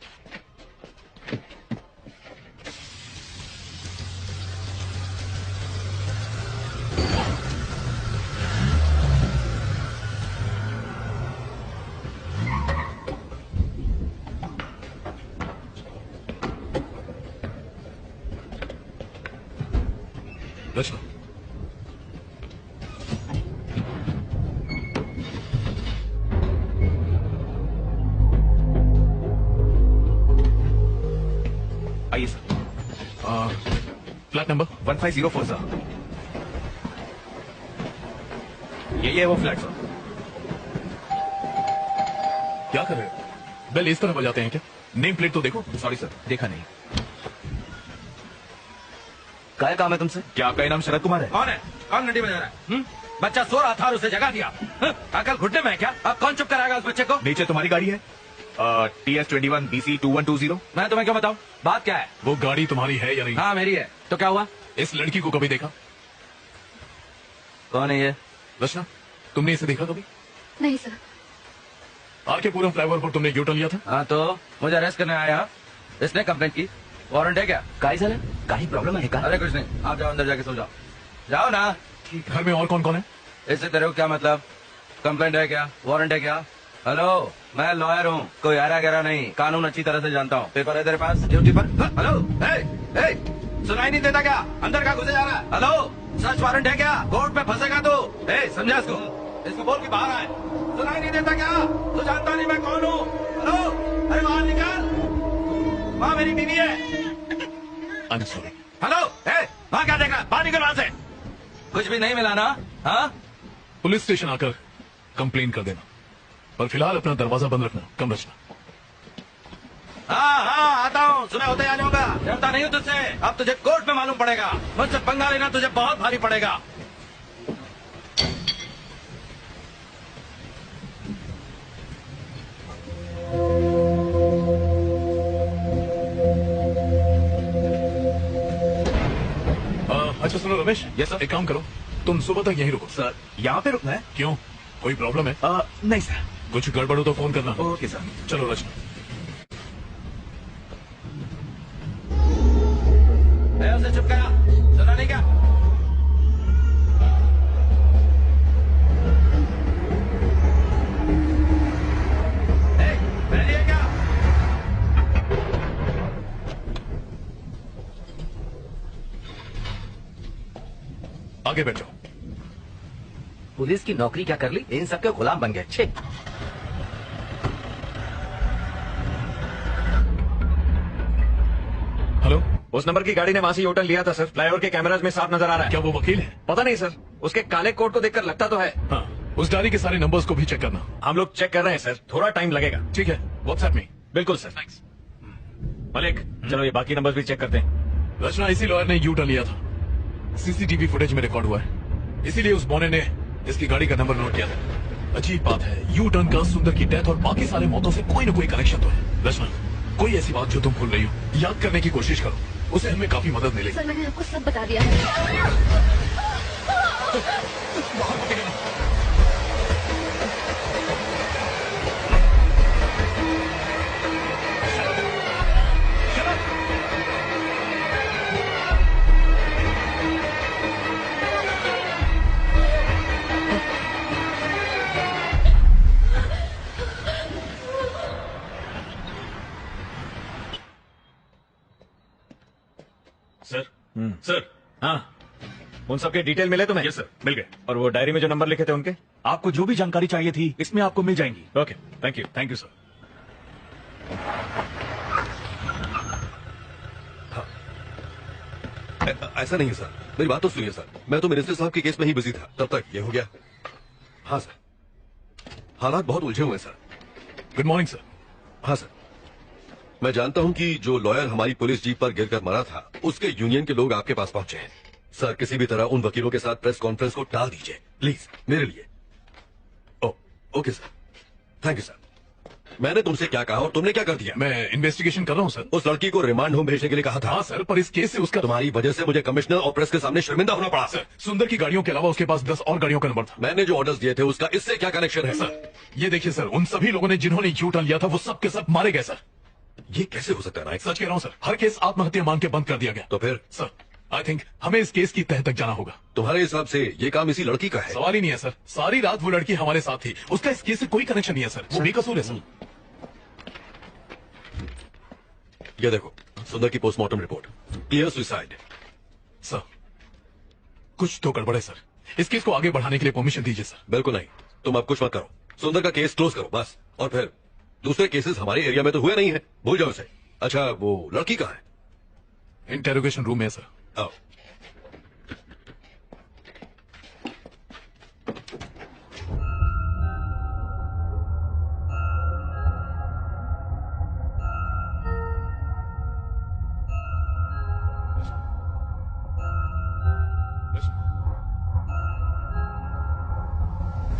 रचना, आइए सर। Flat number 1504 sir. यही है वो फ्लैट सर। क्या कर रहे हो? बेल इस तरह बजाते हैं क्या? नेम प्लेट तो देखो। सॉरी सर, देखा नहीं। क्या काम है तुमसे? क्या आपका नाम शरद कुमार है? कौन है? कौन घंटी बजा रहा है? बच्चा सो रहा था और उसे जगा दिया। अकल घुटने में है क्या? अब कौन चुप कराएगा उस बच्चे को? नीचे तुम्हारी गाड़ी है TS21 BC 2120। मैं तुम्हें क्यों बताऊं? बात क्या है? वो गाड़ी तुम्हारी है या नहीं? हाँ मेरी है। तो क्या हुआ? इस लड़की को कभी देखा? कौन है ये? रचना, तुमने इसे देखा कभी? नहीं सर। आरकेपुरम फ्लाईओवर पर तुमने यू टर्न लिया था? हाँ तो मुझे अरेस्ट करने आया। इसने कंप्लेंट की। वारंट है क्या? काई साल है? काई प्रॉब्लम है का? अरे कुछ नहीं, आप जाओ अंदर जाके सो जाओ। जाओ ना। घर में और कौन कौन है? इससे तेरे को क्या मतलब? कंप्लेंट है क्या? वारंट है क्या? हेलो, मैं लॉयर हूँ, कोई आरा गहरा नहीं, कानून अच्छी तरह से जानता हूँ। पेपर है तेरे पास? ड्यूटी पर? हेलो, सुनाई नहीं देता क्या? अंदर का घुसे जा रहा है? हेलो, सर्च वारंट है क्या? कोर्ट में फंसेगा तू। समझा इसको बोल के बाहर आए। सुनाई नहीं देता क्या? तू जानता नहीं मैं कौन हूँ? हेलो, अरे बाहर निकाल। वहाँ मेरी बीवी है। I'm sorry. हेलो, वहाँ क्या देख रहा? बाहर निकल वहाँ से। कुछ भी नहीं मिला ना? हाँ? पुलिस स्टेशन आकर कंप्लेन कर देना, पर फिलहाल अपना दरवाजा बंद रखना। कम रचना। हाँ आता हूँ, सुबह होते आ जाऊंगा। डरता नहीं हूँ तुझसे। अब तुझे कोर्ट में मालूम पड़ेगा। मुझसे पंगा लेना तुझे बहुत भारी पड़ेगा। अच्छा सुनो रमेश। Yes, sir. एक काम करो, तुम सुबह तक यहीं रुको। सर, यहाँ पे रुकना है? क्यों, कोई प्रॉब्लम है? नहीं सर। कुछ गड़बड़ हो तो फोन करना। Okay sir. चलो रचना। उसे चुप करा, सुना नहीं क्या? रेडी है क्या? आगे बैठो। पुलिस की नौकरी क्या कर ली, इन सबके गुलाम बन गए। छे। हेलो, उस नंबर की गाड़ी ने वहां से यूटर्न लिया था सर। फ्लाईओवर के कैमराज में साफ नजर आ रहा है। क्या वो वकील है? पता नहीं सर, उसके काले कोट को देखकर लगता तो है। हाँ, उस गाड़ी के सारे नंबर्स को भी चेक करना। हम लोग चेक कर रहे हैं सर, थोड़ा टाइम लगेगा। ठीक है, व्हाट्सएप में। बिल्कुल सर। मलिक, चलो ये बाकी नंबर्स भी चेक करते हैं। रचना, इसी लॉयर ने यू टर्न लिया था, सीसीटीवी फुटेज में रिकॉर्ड हुआ है, इसीलिए उस बौने ने इसकी गाड़ी का नंबर नोट किया था। अजीब बात है, यू टर्न का सुंदर की डेथ और बाकी सारे मौतों से कोई न कोई कनेक्शन तो है। रचना, कोई ऐसी बात जो तुम भूल रही हो, याद करने की कोशिश करो, उसे हमें काफी मदद मिलेगी। सर मैंने आपको सब बता दिया है। सर सर, हाँ, उन सबके डिटेल मिले तुम्हें? यस सर, मिल गए। और वो डायरी में जो नंबर लिखे थे उनके? आपको जो भी जानकारी चाहिए थी इसमें आपको मिल जाएंगी। Okay, thank you. Thank you sir. ऐसा नहीं है सर, मेरी बात तो सुनिए सर। मैं तो मिनिस्टर साहब के केस में ही बिजी था, तब तक ये हो गया। हाँ सर, हालात बहुत उलझे हुए हैं सर। Good morning sir. हाँ सर, मैं जानता हूं कि जो लॉयर हमारी पुलिस जीप पर गिरकर मरा था, उसके यूनियन के लोग आपके पास पहुंचे हैं। सर, किसी भी तरह उन वकीलों के साथ प्रेस कॉन्फ्रेंस को टाल दीजिए प्लीज, मेरे लिए। Okay sir, thank you sir. मैंने तुमसे क्या कहा और तुमने क्या कर दिया? मैं इन्वेस्टिगेशन कर रहा हूं सर। उस लड़की को रिमांड होम भेजने के लिए कहा था। हाँ सर, पर इस केस से उसका तुम्हारी वजह से मुझे कमिश्नर और प्रेस के सामने शर्मिंदा होना पड़ा। सर, सुंदर की गाड़ियों के अलावा उसके पास 10 और गाड़ियों का नंबर था। मैंने जो ऑर्डर्स दिए थे उसका इससे क्या कनेक्शन है? सर, ये देखिए सर, उन सभी लोगों ने जिन्होंने यू टर्न लिया था वो सब के सब मारे गए सर। ये कैसे हो सकता है नायक? सच कह रहा हूं सर, हर केस आत्महत्या मान के बंद कर दिया गया। तो फिर? सर, आई थिंक हमें इस केस की तह तक जाना होगा। तुम्हारे हिसाब से ये काम इसी लड़की का है? सवाल ही नहीं है सर, सारी रात वो लड़की हमारे साथ थी, उसका इस केस से कोई कनेक्शन नहीं है सर, वो बेकसूर है सर। ये देखो, सुंदर की postmortem report, clear suicide. Sir, कुछ तो गड़बड़ है सर, इस केस को आगे बढ़ाने के लिए परमिशन दीजिए सर। बिल्कुल नहीं, तुम अब कुछ मत करो, सुंदर का केस क्लोज करो बस। और फिर दूसरे केसेस हमारे एरिया में तो हुए नहीं है, भूल जाओ उसे। अच्छा, वो लड़की कहाँ है? इंटेरोगेशन रूम में है सर। आओ।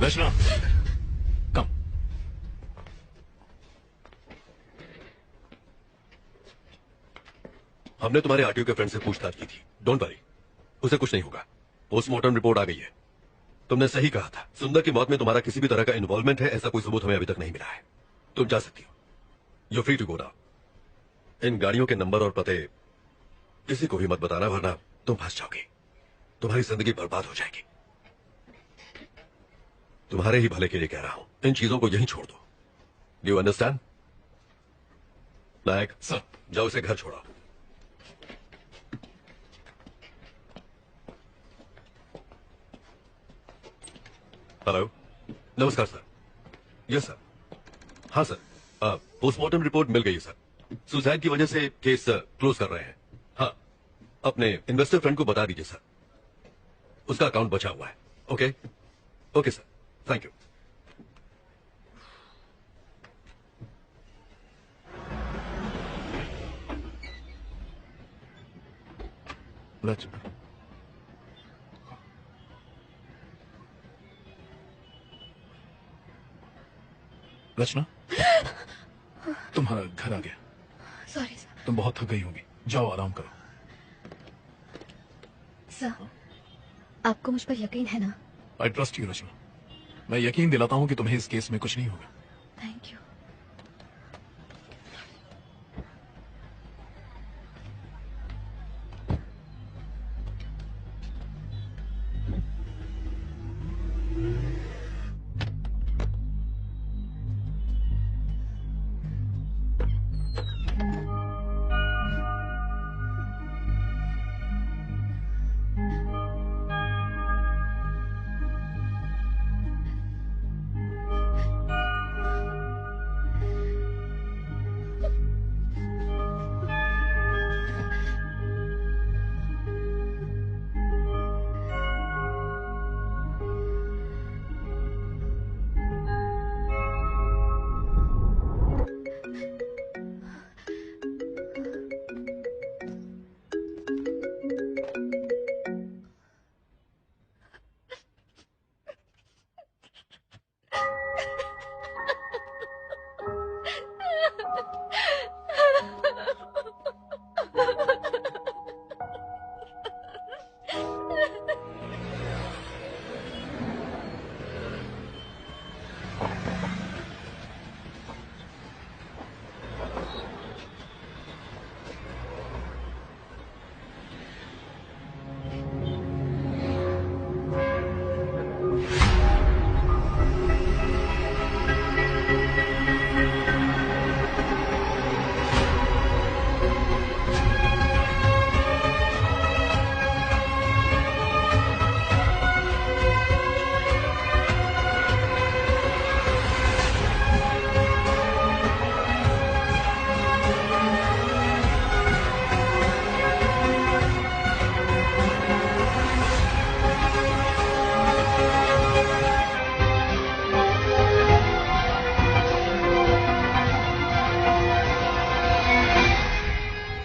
रचना, कम। हमने तुम्हारे आरटीओ के फ्रेंड से पूछताछ की थी, डोंट वरी, उसे कुछ नहीं होगा। पोस्टमार्टम रिपोर्ट आ गई है। तुमने सही कहा था, सुंदर की मौत में तुम्हारा किसी भी तरह का इन्वॉल्वमेंट है, ऐसा कोई सबूत हमें अभी तक नहीं मिला है। तुम जा सकती हो, you free to go now. इन गाड़ियों के नंबर और पते किसी को भी मत बताना, वरना तुम फंस जाओगी, तुम्हारी जिंदगी बर्बाद हो जाएगी। तुम्हारे ही भले के लिए कह रहा हूं, इन चीजों को यहीं छोड़ दो। Do you understand? Nayak sir, जाओ इसे घर छोड़ो। हेलो, नमस्कार सर। Yes sir. हाँ सर, पोस्टमार्टम रिपोर्ट मिल गई है सर। सुसाइड की वजह से केस क्लोज कर रहे हैं। हाँ, अपने इन्वेस्टर फ्रेंड को बता दीजिए सर, उसका अकाउंट बचा हुआ है। Okay okay sir, thank you. Rachna, तुम्हारा घर आ गया। Sorry sir. तुम बहुत थक गई होगी, जाओ आराम करो। सर, आपको मुझ पर यकीन है ना? आई ट्रस्ट यू रचना, मैं यकीन दिलाता हूं कि तुम्हें इस केस में कुछ नहीं होगा। Thank you.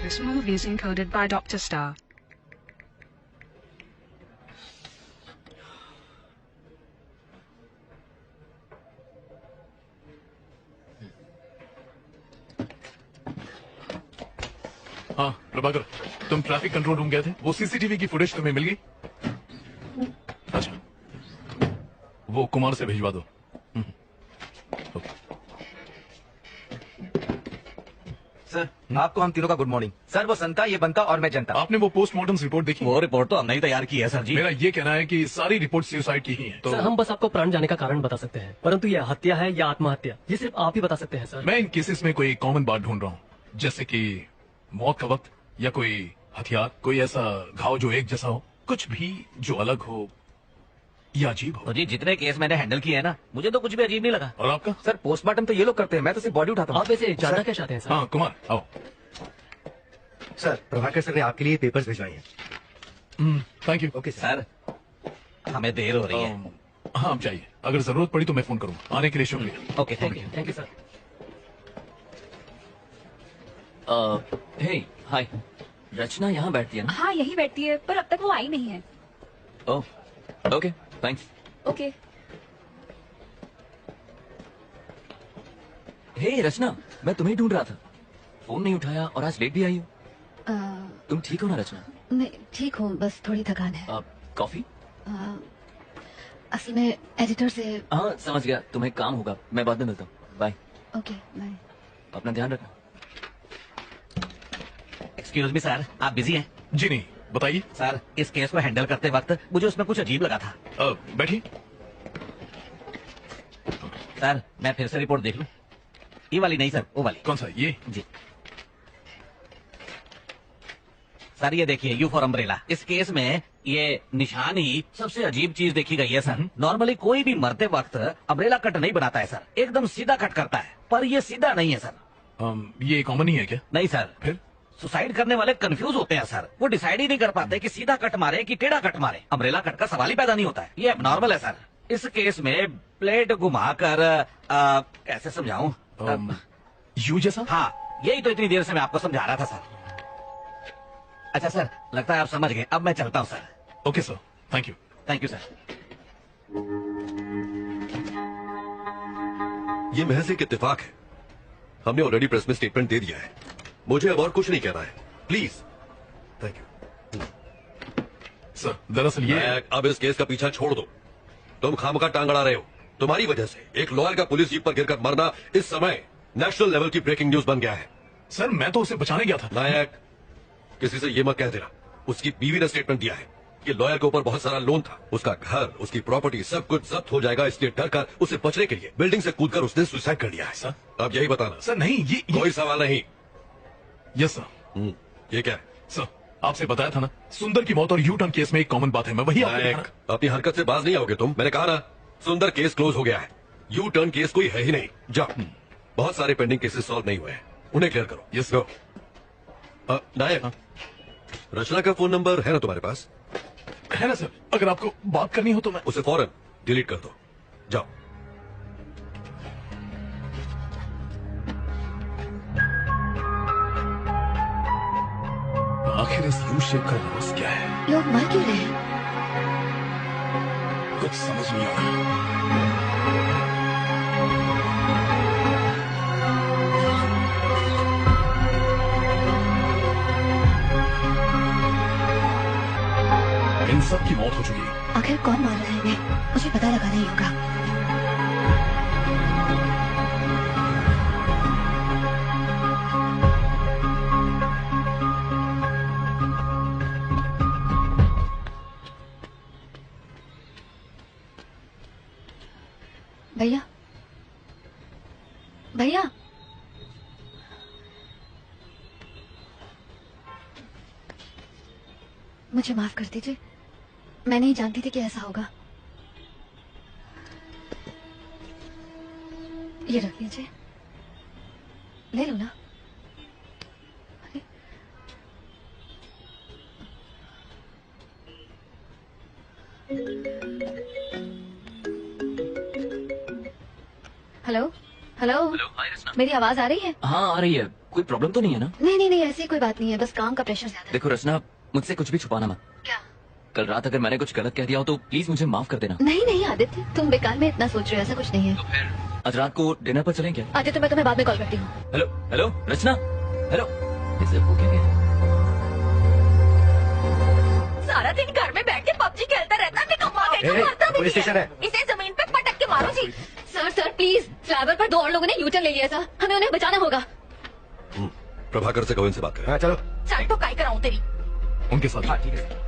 This movie is encoded by Dr. Star. हाँ प्रभाकर, तुम ट्रैफिक कंट्रोल रूम गए थे, वो सीसीटीवी की फुटेज तुम्हें मिल गई? अच्छा, वो कुमार से भिजवा दो। सर, आपको हम तीनों का गुड मॉर्निंग। सर, वो संता, ये बनता और मैं जनता। आपने वो पोस्टमार्टम रिपोर्ट देखी? वो रिपोर्ट तो हमने ही तैयार की है सर जी। मेरा ये कहना है कि सारी रिपोर्ट सुसाइड की ही है। तो सर, हम बस आपको प्राण जाने का कारण बता सकते हैं, परंतु यह हत्या है या आत्महत्या, ये सिर्फ आप ही बता सकते हैं सर। मैं इन केसेस में कोई कॉमन बात ढूंढ रहा हूँ, जैसे कि मौत का वक्त या कोई हथियार, कोई ऐसा घाव जो एक जैसा हो, कुछ भी जो अलग हो या अजीब हो। तो जी जितने केस मैंने हैंडल किए हैं ना, मुझे तो कुछ भी अजीब नहीं लगा। और आपका? सर, पोस्टमार्टम तो ये लोग करते हैं, मैं तो सिर्फ बॉडी उठाता हूँ। आप वैसे जानना क्या चाहते हैं सर? हाँ कुमार आओ। सर, प्रभाकर सर ने आपके लिए पेपर्स भिजवाए हैं। Thank you. ओके सर, हमें देर हो रही है। हाँ आप जाइए, अगर जरूरत पड़ी तो मैं फोन करूंगा। आने के लिए शुक्रिया। Okay, thank you. Thank you sir. Hey hi, Rachna यहाँ बैठती है ना? हाँ, यही बैठती है, पर अब तक वो आई नहीं है। Oh okay, thanks. ओके। हे रचना, मैं तुम्हें ढूंढ रहा था, फोन नहीं उठाया और आज लेट भी आई हो। तुम ठीक हो ना रचना? मैं ठीक हूँ, बस थोड़ी थकान है। कॉफी? असल में एडिटर से। हाँ समझ गया, तुम्हें काम होगा, मैं बाद में मिलता हूँ। बाय। Okay bye. अपना ध्यान रखना। एक्सक्यूज मी सर, आप बिजी हैं? जी नहीं, बताइए। सर, इस केस को हैंडल करते वक्त मुझे उसमें कुछ अजीब लगा था। बैठिए। सर, मैं फिर से रिपोर्ट देख लूं? ये वाली नहीं सर, वो वाली। कौन सा? ये? जी सर, ये देखिए, यू फॉर अम्ब्रेला। इस केस में ये निशान ही सबसे अजीब चीज देखी गई है सर। नॉर्मली कोई भी मरते वक्त अम्ब्रेला कट नहीं बनाता है सर, एकदम सीधा कट करता है, पर ये सीधा नहीं है सर। ये कॉमन ही है क्या? नहीं सर। फिर? सुसाइड करने वाले कंफ्यूज होते हैं सर, वो डिसाइड ही नहीं कर पाते कि सीधा कट मारे कि टेढ़ा कट मारे। अम्ब्रेला कट का सवाल ही पैदा नहीं होता है, ये एबनॉर्मल है सर। इस केस में प्लेट घुमाकर कैसे समझाऊं? यू जैसा? हाँ, यही तो इतनी देर से मैं आपको समझा रहा था सर। अच्छा सर, लगता है आप समझ गए, अब मैं चलता हूँ sir. Okay sir, thank you. Thank you sir. ये महज एक इत्तेफाक है, हमने ऑलरेडी प्रेस में स्टेटमेंट दे दिया है, मुझे अब और कुछ नहीं कहना है, प्लीज। Thank you sir. दरअसल ये अब इस केस का पीछा छोड़ दो, तुम खामखा टांग अड़ा रहे हो। तुम्हारी वजह से एक लॉयर का पुलिस जीप पर गिरकर मरना इस समय नेशनल लेवल की ब्रेकिंग न्यूज बन गया है। सर, मैं तो उसे बचाने गया था। नायक, किसी से ये मत कह देना, उसकी बीवी ने स्टेटमेंट दिया है कि लॉयर के ऊपर बहुत सारा लोन था, उसका घर, उसकी प्रॉपर्टी सब कुछ जब्त हो जाएगा, इसलिए डर कर उसे बचने के लिए बिल्डिंग से कूदकर उसने सुसाइड कर लिया है। सर, अब यही बताना। सर नहीं, ये कोई सवाल नहीं। Yes sir. ये क्या है? सर, आपसे बताया था ना, सुंदर की मौत और यू टर्न केस में एक कॉमन बात है, मैं वही नायक, अपनी हरकत से बाज नहीं आओगे तुम। मैंने कहा ना, सुंदर केस क्लोज हो गया है, यू टर्न केस कोई है ही नहीं। जाओ, बहुत सारे पेंडिंग केसेस सॉल्व नहीं हुए हैं, उन्हें क्लियर करो। Yes go. नायक, रचना का फोन नंबर है ना तुम्हारे पास? है ना सर, अगर आपको बात करनी हो तो मैं उसे फौरन डिलीट कर दो। जाओ। आखिर इस यू शेप का लॉस क्या है? लोग मर क्यों रहे हैं? कुछ समझ नहीं आ रहा। सबकी मौत हो चुकी है। आखिर कौन मार रहा है इन्हें, मुझे पता लगाना ही होगा। भैया, भैया, मुझे माफ कर दीजिए, मैं नहीं जानती थी कि ऐसा होगा। ये रख लीजिए, ले लो ना। अरे, हेलो हेलो, मेरी आवाज आ रही है? हाँ आ रही है। कोई प्रॉब्लम तो नहीं है ना? नहीं नहीं नहीं, ऐसी कोई बात नहीं है, बस काम का प्रेशर ज्यादा है। देखो रचना, मुझसे कुछ भी छुपाना मत। क्या? कल रात अगर मैंने कुछ गलत कह दिया हो तो प्लीज मुझे माफ कर देना। नहीं नहीं आदित्य, तुम बेकार में इतना सोच रहे हो, ऐसा कुछ नहीं है। आज रात को डिनर पर चलें क्या? आदित्य, मैं तुम्हें बाद में कॉल करती हूँ। हेलो हेलो रचना, हेलो। इसे वो क्या है? सारा दिन घर में बैठ के पबजी खेलता रहता है, मारता भी पुलिस स्टेशन है। इसे जमीन पे पटक के मारो जी। सर सर प्लीज, फ्लाईओवर पर 2 और लोगों ने यूटर्न ले लिया सर, हमें उन्हें बचाना होगा। प्रभाकर से कहो, इनसे बात करें। हाँ चलो। चल तो काई कराऊं तेरी। उनके साथ। हाँ ठीक है।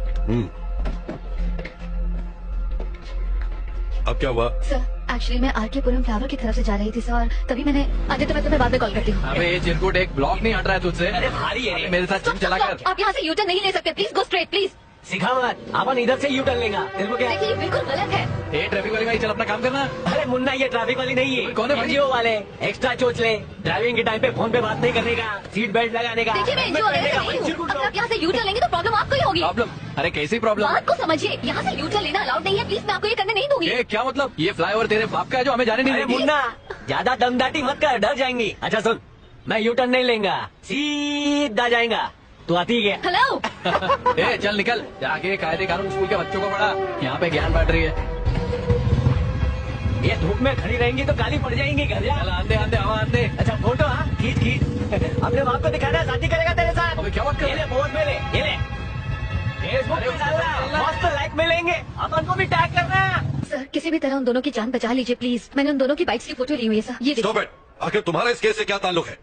अब क्या हुआ? सर एक्चुअली मैं आर के पुरम फ्लावर की तरफ से जा रही थी सर, और तभी मैंने आदित्य, मैं तुम्हें बाद में कॉल करती हूँ। अबे ये चिरकुट एक ब्लॉक नहीं हट रहा है तुझसे। अरे भारी है मेरे साथ जिम चला कर। आप यहाँ से यूटर्न नहीं ले सकते, प्लीज गो स्ट्रेट प्लीज। सिखा मत, अपन इधर से यू टर्न लेगा। तेरे को क्या? देखिए ये बिल्कुल गलत है। ए ट्रैफिक वाली भाई, चल अपना काम करना। अरे मुन्ना, ये ट्रैफिक वाली नहीं है। कौन है? एनजीओ वाले। एक्स्ट्रा चोच ले, ड्राइविंग के टाइम पे फोन पे बात नहीं करने का, सीट बेल्ट लगाने का। देखिए मैं एनजीओ वगैरह से नहीं हूँ, अगर आप यहाँ से यूटर्न लेंगे तो प्रॉब्लम आपको ही होगी। प्रॉब्लम? अरे कैसी प्रॉब्लम? बात को समझिए, यहाँ से यूटर्न लेना अलाउड नहीं है, प्लीज मैं आपको ये करने नहीं दूंगी। क्या मतलब? ये फ्लाईओवर तेरे बाप का है जो हमें जाने नहीं देगी? मुन्ना ज्यादा दमदाटी मत कर, डर जाएंगी। अच्छा सुन, मैं यू टर्न नहीं लेंगा, सीधा जाएगा। तू आती है? हेलो। ए चल निकल, जाके कायदे कानून स्कूल के बच्चों को पढ़ा, यहाँ पे ज्ञान बांट रही है। ये धूप में खड़ी रहेंगी तो काली पड़ जाएंगी। घर जा। आंधे आंधे हवा आंधे। अच्छा फोटो? हाँ खींच खींच, अपने बाप को दिखाना, शादी करेगा तेरे साथ। अबे क्या बात कर रहे? फोन में ले, ये ले, फेसबुक पे डालना, मस्त लाइक मिलेंगे, अपन को भी टैग करना। सर किसी भी तरह उन दोनों की जान बचा लीजिए प्लीज, मैंने उन दोनों की बाइक्स की फोटो ली हुई है सर, ये देखिए। Stop it! आखिर तुम्हारा इस केस से क्या ताल्लुक है?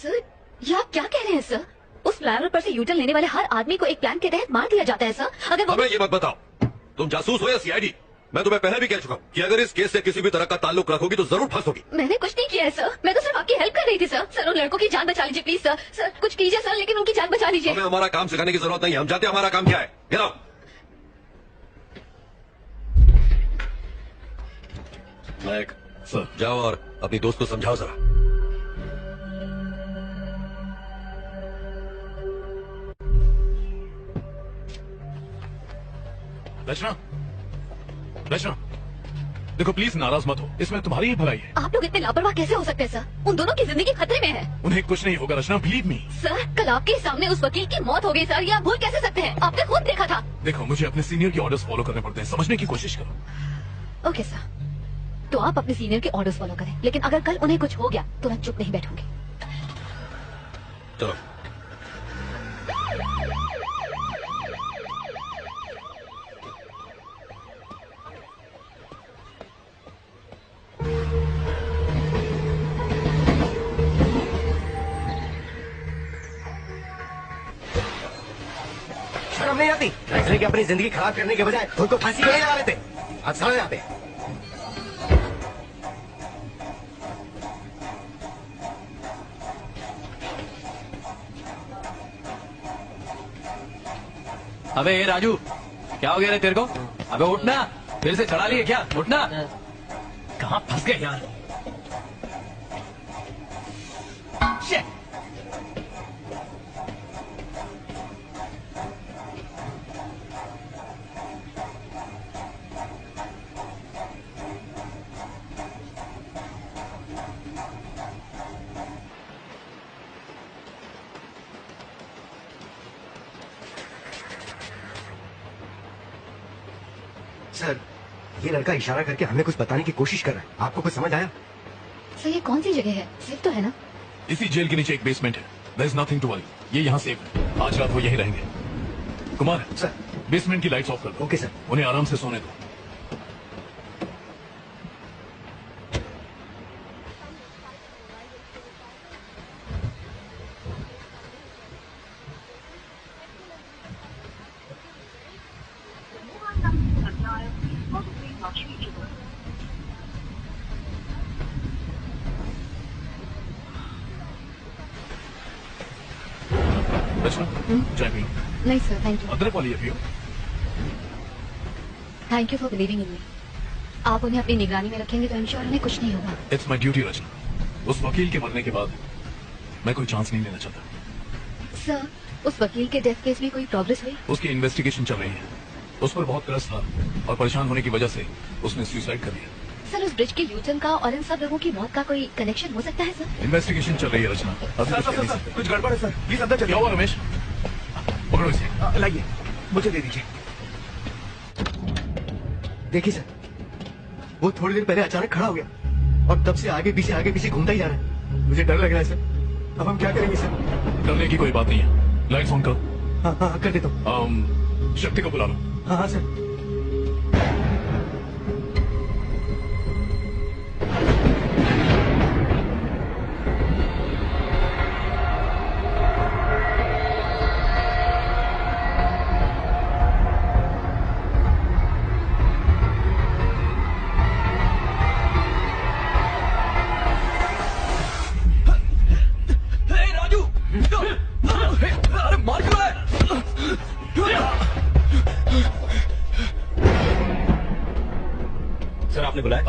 सर ये आप क्या कह रहे हैं सर? उस फ्लाईओवर पर से यूटर्न लेने वाले हर आदमी को एक प्लान के तहत मार दिया जाता है सर। अगर वो हमें ये मत बताओ, तुम जासूस हो या सीआईडी? मैं तुम्हें पहले भी कह चुका हूँ कि अगर इस केस से किसी भी तरह का ताल्लुक रखोगी तो जरूर फंसोगी। मैंने कुछ नहीं किया है सर, मैं तो सिर्फ आपकी हेल्प कर रही थी सर। सर उन लड़कों की जान बचा लीजिए प्लीज सर। सर कुछ कीजिए सर, लेकिन उनकी जान बचा लीजिए। हमें हमारा काम सिखाने की जरूरत नहीं है, हम जानते हैं हमारा काम क्या है। Get out! नायक सर, जाओ और अपनी दोस्त को समझाओ जरा। रचना, रचना, देखो प्लीज नाराज मत हो, इसमें तुम्हारी ही भलाई है। आप लोग इतने लापरवाह कैसे हो सकते हैं सर? उन दोनों की जिंदगी खतरे में है। उन्हें कुछ नहीं होगा रचना, बिलीव मी। सर कल आपके सामने उस वकील की मौत हो गई सर, ये आप भूल कैसे सकते हैं? आपने खुद देखा था। देखो मुझे अपने सीनियर के ऑर्डर्स फॉलो करने पड़ते हैं, समझने की कोशिश करो। ओके सर, तो आप अपने सीनियर के ऑर्डर्स फॉलो करें, लेकिन अगर कल उन्हें कुछ हो गया तो मैं चुप नहीं बैठूंगी। चलो। शर्म नहीं आती? ऐसे कि अपनी जिंदगी खराब करने के बजाय खुद को फांसी क्यों नहीं लगा लेते? अब समझ आते। अबे ये राजू, क्या हो गया रे तेरे को? अबे उठना, फिर से चढ़ा लिए क्या? उठना। कहाँ फंस गए यार? Shit! सर ये लड़का इशारा करके हमें कुछ बताने की कोशिश कर रहा है, आपको कुछ समझ आया? सर ये कौन सी जगह है? सेफ तो है ना? इसी जेल के नीचे एक बेसमेंट है, there is nothing to worry. ये यहाँ सेफ है, आज रात वो यहीं रहेंगे। कुमार सर बेसमेंट की लाइट्स ऑफ कर दो। Okay sir. उन्हें आराम से सोने दो। रचना, चाय पी लो। नहीं सर, थैंक यू। अदरक वाली है पियो। Thank you for believing in me. आप उन्हें अपनी निगरानी में रखेंगे तो इंश्योर उन्हें कुछ नहीं होगा। इट्स माई ड्यूटी रचना। उस वकील के मरने के बाद मैं कोई चांस नहीं लेना चाहता। सर, उस वकील के डेथ केस में कोई प्रोग्रेस हुई? उसकी इन्वेस्टिगेशन चल रही है। उस पर बहुत क्रस था और परेशान होने की वजह से उसने सुसाइड कर लिया। सर, उस ब्रिज के यूटर्न का और इन सब लोगों की मौत का कोई कनेक्शन हो सकता है सर? इन्वेस्टिगेशन चल रही है रचना। अभी कुछ कह नहीं सकते। कुछ गड़बड़ है सर, प्लीज अंदर चलिए। क्या हुआ रमेश? पकड़ो इसे। लाइए, मुझे दे दीजिए। देखिए सर, वो थोड़ी देर पहले अचानक खड़ा हो गया और तब से आगे पीछे घूमता ही जा रहा है। मुझे डर लग रहा है सर। अब हम क्या करेंगे सर? डरने की कोई बात नहीं है। लाइट्स ऑन करो। हाँ हाँ कर देता हूँ। शक्ति को बुला लो। हाँ हाँ सर। सर आपने बुलाया?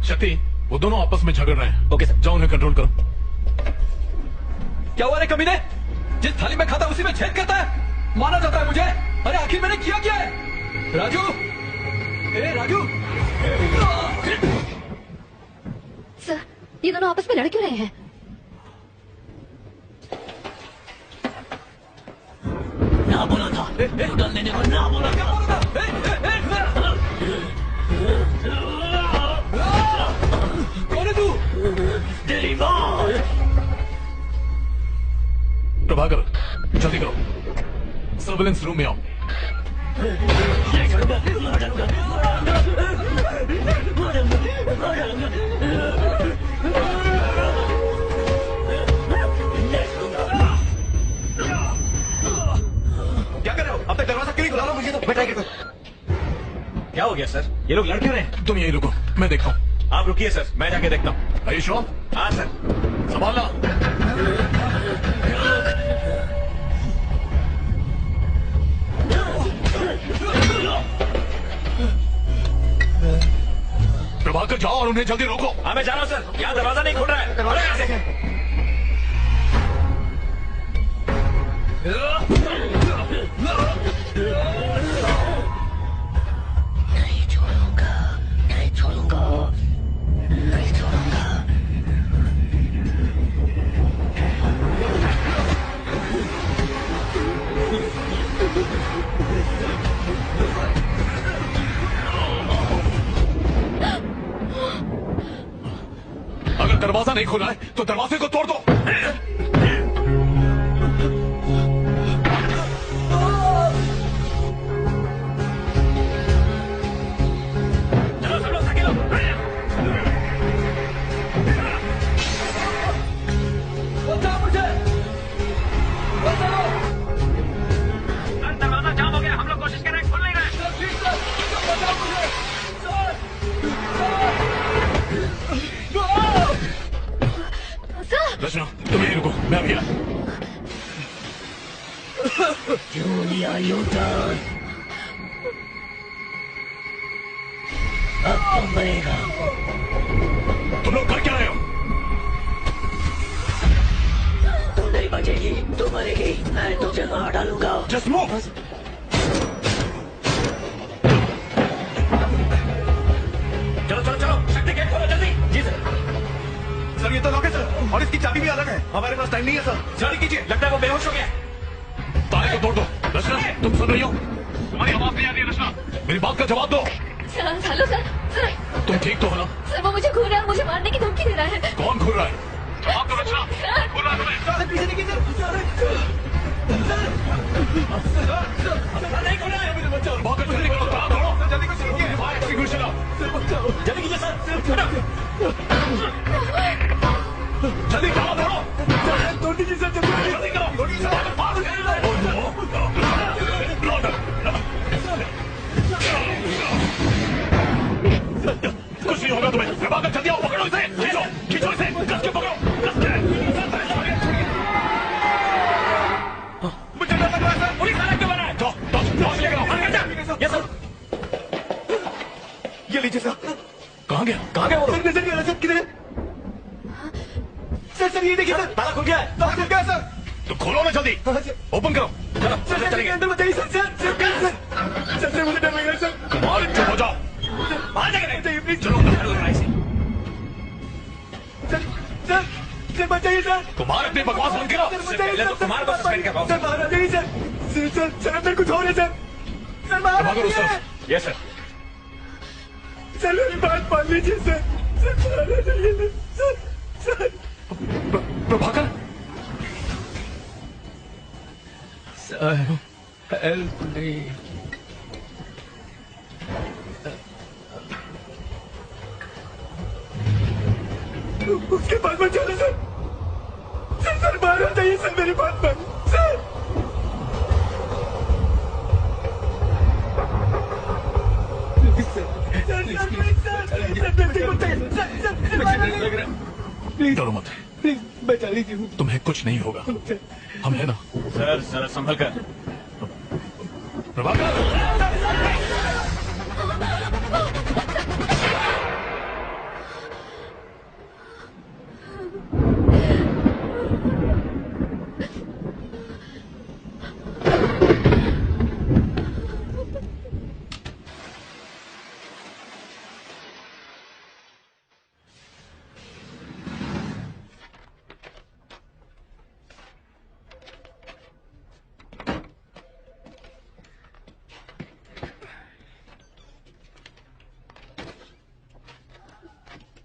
शक्ति, वो दोनों आपस में झगड़ रहे हैं। Okay sir. जाओ उन्हें कंट्रोल करो। क्या हुआ रे कमीने? जिस थाली में खाता उसी में छेद करता है? माना जाता है मुझे? अरे आखिर मैंने किया क्या है? राजू, ए राजू। सर, ये दोनों आपस में लड़ क्यों रहे हैं? ना बोला था, उड़न देने को ना बोला था। कौन है तू? तेरी माँ। प्रभाकर, जल्दी करो। सर्विलेंस रूम में आओ। क्या कर रहे हो? अब तक दरवाजा क्यों नहीं खुला? मुझे तो मैं ट्राई करता हूँ। क्या हो गया सर? ये लोग लड़ क्यों रहे हैं? तुम यही रुको, मैं देखता हूँ। आप रुकिए सर, मैं जाके देखता हूँ। आयुष, हाँ सर। संभालना। प्रभाकर, जाओ और उन्हें जल्दी रोको। हाँ मैं जा रहा हूँ सर, यहाँ दरवाजा नहीं खुल रहा है। अरे यहाँ से। नहीं छोड़ूंगा, नहीं छोड़ूंगा, नहीं छोड़ूंगा। अगर दरवाजा नहीं खुला है तो दरवाजे को तोड़ दो। दरवाजा जाम हो गया, हम लोग कोशिश कर रहे हैं, खुल नहीं रहा है। रचना, तुम यही रुको, मैं अभी आया। क्यों लिया यूटर्न? अब तुम मरेगा। तुम लोग कर क्या रहे हो? तू नहीं बचेगी, तू मरेगी। मैं तुझे मार डालूंगा। Just move! चलो चलो चलो, शक्ति गेट खोलो जल्दी। जी सर। सर ये तो लॉक है सर, और इसकी चाबी भी अलग है। हमारे पास टाइम नहीं है सर। जल्दी कीजिए, लगता है वो बेहोश हो गया। ताले को तोड़ दो। रचना, तुम सुन रही हो? तुम्हारी आवाज नहीं आ रही है रचना। मेरी बात का जवाब दो। Sir, hello sir. तुम ठीक तो हो ना? सर, वो मुझे घूर रहा है, मुझे मारने की धमकी दे रहा है। कौन घूर रहा है? जवाब दो रचना। घूर रहा है तुम्हें? पीछे देखिए सर। नहीं खुला है। तोड़ दीजिए सर, जल्दी करो। कुछ नहीं होगा तुम्हें। प्रभाकर जल्दी आओ, पकड़ो इसे, खींचो खींचो इसे, कस के पकड़ो, कस के। मुझे डर लग रहा है सर। पुलिस वाला क्यों बना है? टॉर्च लेकर आओ। अंदर जा। Yes sir. ये लीजिए सर। कहाँ गया वो? सर नजर नहीं आ रहा सर, किधर है? सर ये देखिए सर, ताला खुल गया है। ताला खुल गया है सर। तो खोलो ना जल्दी, ओपन करो। चलो सर चलेंगे। अंदर बताइए सर। सर मुझे डर लग रहा है सर। कुमार चुप हो जाओ। बाहर जाकर प्लीज। चलो अंदर खड़े हो सर बचाइए सर। कुमार अपनी बकवास बंद करो। सर बचाइए पहले तो कुमार को सस्पेंड करवाओ। सर बाहर आ जाइए सर। सर अंदर कुछ हो रहा है सर। सर बाहर आ जाइए। Yes sir. सर मेरी बात मान लीजिए सर। सर बाहर आ जाइए sir. Prabhakar sir help me. उसके पास मत जाना सर। सर बाहर आ जाइए सर, मेरी बात मान सर। डरो मत, प्लीज बचा लीजिए। तुम्हें कुछ नहीं होगा, हम है ना। सर जरा संभल कर।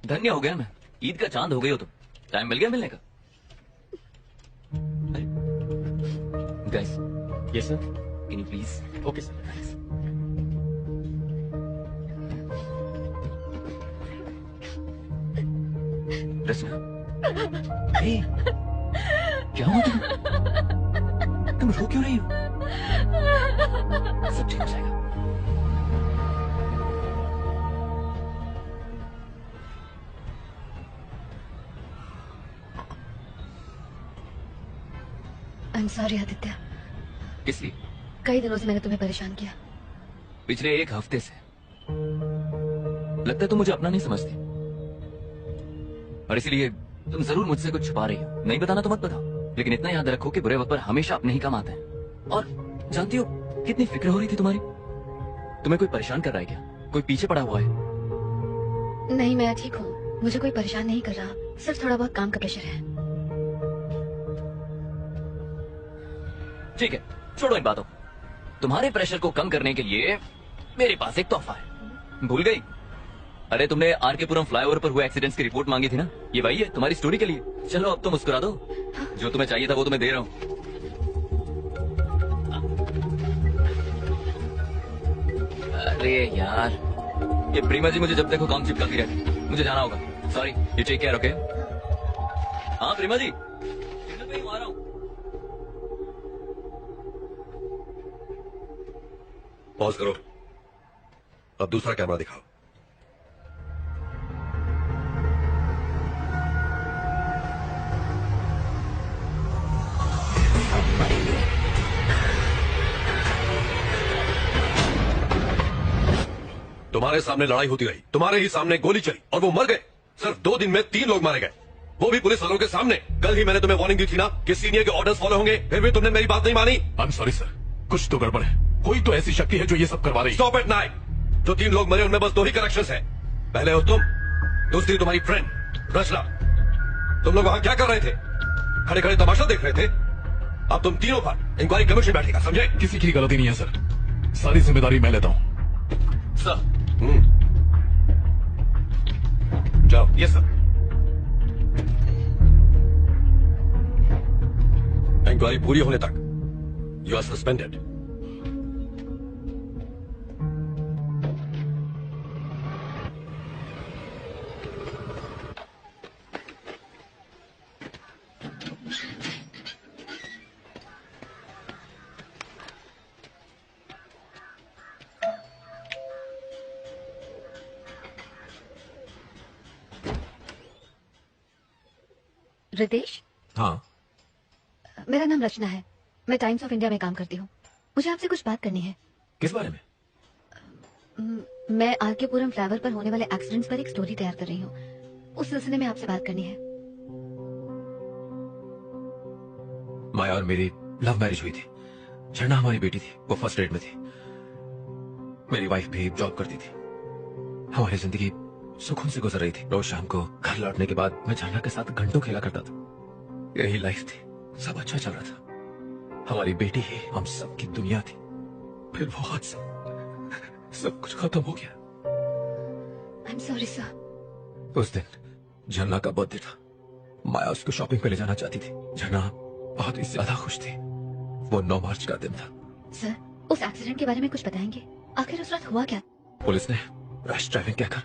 धन्य हो गया मैं, ईद का चांद हो गई हो तुम। टाइम मिल गया मिलने का। Guys yes sir. Can you please? Okay sir. Thanks. Rachna, क्या हुआ तुम रो क्यों रही हो? सब ठीक हो जाएगा। आई एम सॉरी आदित्य, किस लिए? कई दिनों से मैंने तुम्हें परेशान किया। पिछले एक हफ्ते से लगता है तुम मुझे अपना नहीं समझती, और इसीलिए तुम जरूर मुझसे कुछ छुपा रही हो। नहीं बताना तो मत बताओ, लेकिन इतना याद रखो कि बुरे वक्त पर हमेशा अपने ही काम आते हैं। और जानती हो कितनी फिक्र हो रही थी तुम्हारी। तुम्हें कोई परेशान कर रहा है क्या? कोई पीछे पड़ा हुआ है? नहीं, मैं ठीक हूँ, मुझे कोई परेशान नहीं कर रहा, सिर्फ थोड़ा बहुत काम का प्रेशर है। ठीक है, छोड़ो इन बातों। तुम्हारे प्रेशर को कम करने के लिए मेरे पास एक तोहफा है। भूल गई? अरे तुमने आरकेपुरम फ्लाईओवर पर हुए एक्सीडेंट्स की रिपोर्ट मांगी थी ना, ये वही है तुम्हारी स्टोरी के लिए। चलो अब तो मुस्कुरा दो, जो तुम्हें चाहिए था वो तुम्हें दे रहा हूँ। अरे यार, ये प्रीमा जी मुझे जब देखो काम चिपकाती रहती। मुझे जाना होगा, sorry. You take care, okay? हाँ प्रीमा जी, सिग्नल पे ही आ रहा हूँ। पॉज करो, अब दूसरा कैमरा दिखाओ। तुम्हारे सामने लड़ाई होती रही, तुम्हारे ही सामने गोली चली और वो मर गए। सिर्फ 2 दिन में 3 लोग मारे गए, वो भी पुलिस वालों के सामने। कल ही मैंने तुम्हें वार्निंग दी थी ना कि सीनियर के ऑर्डर्स फॉलो होंगे, फिर भी तुमने मेरी बात नहीं मानी। आई एम सॉरी सर, कुछ तो गड़बड़ है। कोई तो ऐसी शक्ति है जो ये सब करवा रही है। Stop it night. जो 3 लोग मरे उनमें बस 2 ही कनेक्शंस है। पहले हो तुम, दूसरी तुम्हारी फ्रेंड रचना। तुम लोग वहां क्या कर रहे थे? खड़े खड़े तमाशा देख रहे थे। अब तुम तीनों पर इंक्वायरी कमीशन बैठेगा, समझे? किसी की गलती नहीं है सर, सारी जिम्मेदारी मैं लेता हूँ। सर जाओ। Yes sir. इंक्वायरी पूरी होने तक यू आर सस्पेंडेड। रितेश, हाँ, मेरा नाम रचना है। मैं टाइम्स ऑफ इंडिया में काम करती हूँ। मुझे आपसे कुछ बात करनी है। किस बारे में? मैं आरके पुरम फ्लाईओवर पर होने वाले एक्सीडेंट्स पर एक स्टोरी तैयार कर रही हूँ। उस सिलसिले में आपसे बात करनी है। माया और मेरी लव मैरिज हुई थी। झरना हमारी बेटी थी, वो फर्स्ट ग्रेड में थी। मेरी वाइफ भी जॉब करती थी। हमारी जिंदगी सुकून से गुजर रही थी। रोज शाम को घर लौटने के बाद मैं झरना के साथ घंटों खेला करता था। यही लाइफ थी, सब अच्छा चल रहा था। हमारी बेटी ही हम सबकी दुनिया थी। फिर वो हादसा, सब कुछ खत्म हो गया। I'm sorry, sir। उस दिन झरना का बर्थडे था। माया उसको शॉपिंग पे ले जाना चाहती थी। झरना बहुत ही ज्यादा खुश थी। वो 9 मार्च का दिन था। सर, उस एक्सीडेंट के बारे में कुछ बताएंगे? आखिर उस रात हुआ क्या? पुलिस ने रैश ड्राइविंग कहकर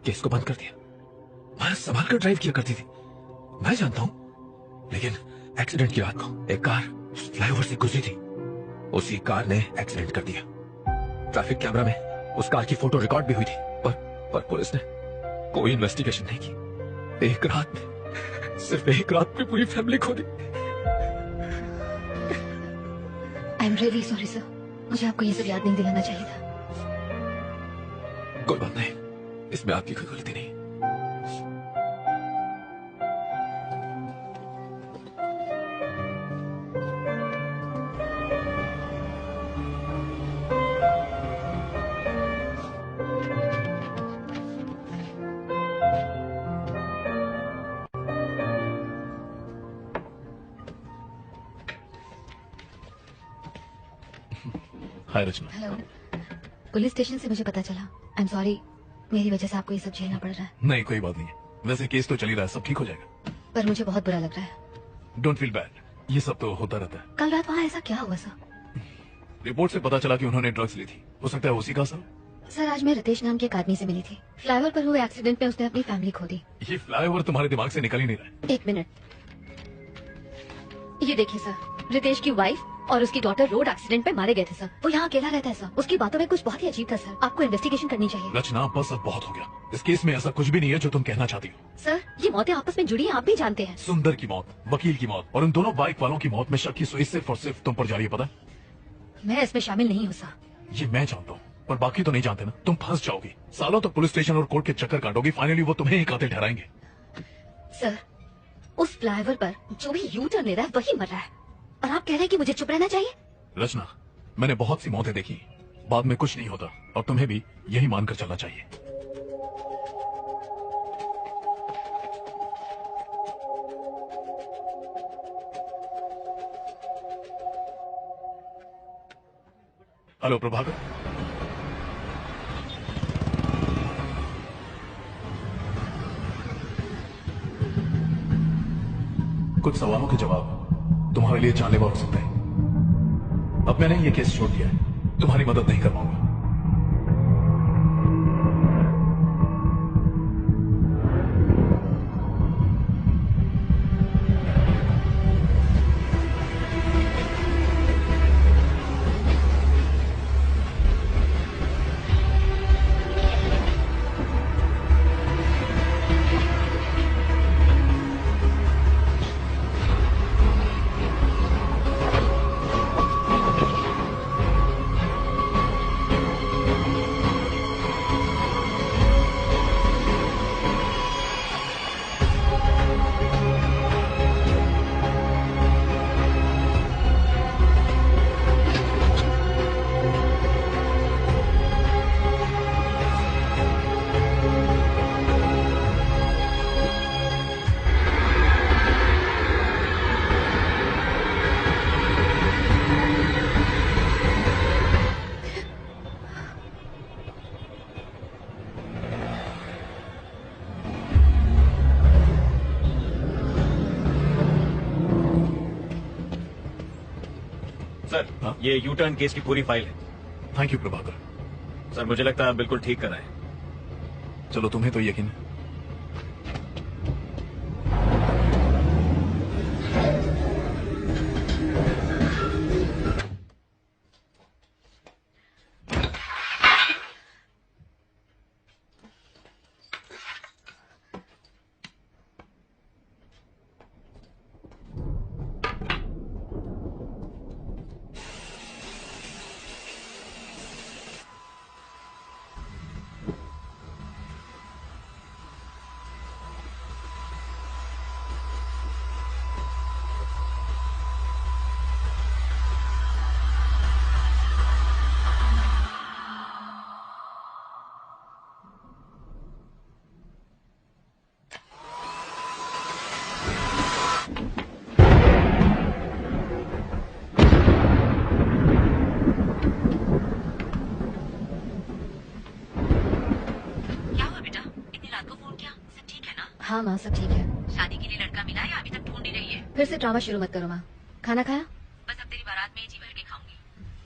केस को बंद कर दिया। माया संभाल कर ड्राइव किया करती थी, मैं जानता हूँ। लेकिन एक्सीडेंट की रात को एक कार फ्लाईओवर से गुजरी थी। उसी कार ने एक्सीडेंट कर दिया। ट्रैफिक कैमरा में उस कार की फोटो रिकॉर्ड भी हुई थी, पर पुलिस ने कोई इन्वेस्टिगेशन नहीं की। एक रात में, सिर्फ एक रात में पूरी फैमिली खो दी। I am really sorry sir. मुझे आपको ये सब याद नहीं दिलाना चाहिए था। कोई बात नहीं, इसमें आपकी कोई गलती नहीं। हाय रचना। हेलो। पुलिस स्टेशन से मुझे पता चला। आई एम सॉरी, मेरी वजह से आपको ये सब झेलना पड़ रहा है। नहीं, कोई बात नहीं है। वैसे केस तो चल ही रहा है, सब ठीक हो जाएगा। पर मुझे बहुत बुरा लग रहा है। डोंट फील बैड, ये सब तो होता रहता है। कल रात वहाँ ऐसा क्या हुआ सर? रिपोर्ट से पता चला कि उन्होंने ड्रग्स ली थी। हो सकता है उसी का असर। सर, आज मैं रितेश नाम के एक आदमी से मिली थी। फ्लाईओवर पर हुए एक्सीडेंट में उसने अपनी फैमिली खो दी। ये फ्लाईओवर तुम्हारे दिमाग से निकल ही नहीं रहा है। एक मिनट, ये देखिए सर, रितेश की वाइफ और उसकी डॉटर रोड एक्सीडेंट में मारे गए थे सर। वो यहाँ अकेला रहता है सर। उसकी बातों में कुछ बहुत ही अजीब था सर। आपको इन्वेस्टिगेशन करनी चाहिए। रचना, बस अब बहुत हो गया। इस केस में ऐसा कुछ भी नहीं है जो तुम कहना चाहती हो। सर, ये मौतें आपस में जुड़ी हैं, आप भी जानते हैं। सुंदर की मौत, वकील की मौत और उन दोनों बाइक वालों की मौत में शक की सुई सिर्फ और सिर्फ तुम पर जा रही है, पता है? मैं इसमें शामिल नहीं हूँ सर। ये मैं जानता हूँ, पर बाकी तो नहीं जानते ना। तुम फंस जाओगी, सालों तक पुलिस स्टेशन और कोर्ट के चक्कर काटोगी। फाइनली वो तुम्हें ही कातिल ठहराएंगे। सर, उस फ्लाईओवर पर जो भी यू टर्न ले रहा है वही मर रहा है, और आप कह रहे हैं कि मुझे चुप रहना चाहिए? रचना, मैंने बहुत सी मौतें देखी, बाद में कुछ नहीं होता, और तुम्हें भी यही मानकर चलना चाहिए। हेलो प्रभाकर। कुछ सवालों के जवाब तुम्हारे लिए जानलेवा हो सकते हैं। अब मैंने ये केस छोड़ दिया है, तुम्हारी मदद नहीं कर पाऊंगा। सर, ये यू टर्न केस की पूरी फाइल है। Thank you Prabhakar. सर, मुझे लगता है आप बिल्कुल ठीक कर रहे हैं। चलो, तुम्हें तो यकीन है। हाँ माँ सब ठीक है। शादी के लिए लड़का मिला या अभी तक ढूंढ ही रही है? फिर से ड्रामा शुरू मत करो माँ। खाना खाया? बस अब तेरी बारात में ही जी भर के खाऊंगी।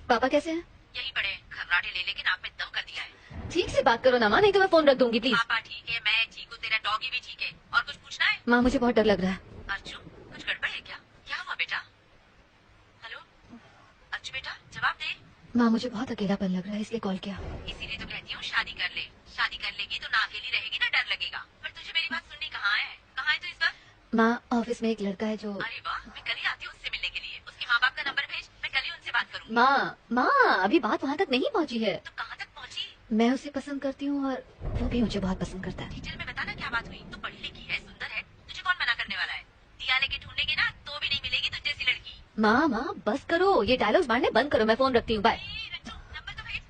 पापा कैसे हैं? यही पड़े खर्राटे ले लेके नाक में दम कर दिया है। ठीक से बात करो ना माँ, नहीं तो मैं फोन रख दूंगी प्लीज। पापा ठीक है, मैं ठीक हूँ, तेरा डॉगी भी ठीक है। और कुछ पूछना है? माँ मुझे बहुत डर लग रहा है। अर्जु कुछ गड़बड़ है क्या? क्या हुआ बेटा? हेलो अर्जु बेटा जवाब दे। माँ मुझे बहुत अकेलापन लग रहा है इसलिए कॉल किया। इसीलिए तो कहती हूँ शादी कर ले। शादी कर लेगी तो ना अकेली रहेगी ना डर लगेगा। पर तुझे मेरी बात सुननी कहाँ है? कहाँ है तू इस वक्त? माँ ऑफिस में एक लड़का है जो। अरे वाह, मैं कल ही आती हूँ उससे मिलने के लिए। उसके माँ बाप का नंबर भेज, मैं कल ही उनसे बात करूँगी। माँ अभी बात वहाँ तक नहीं पहुँची है। तो कहाँ तक पहुँची? मैं उसे पसंद करती हूँ और वो भी मुझे बहुत पसंद करता है। डिटेल में बताना क्या बात हुई? तू पढ़ी लिखी है, सुंदर है, तुझे कौन मना करने वाला है? दिया लेके ढूंढेंगे ना तो भी नहीं मिलेगी तुझ जैसी लड़की। माँ बस करो, ये डायलॉग्स मारने बंद करो, मैं फोन रखती हूँ, बाय। नंबर तो भेज।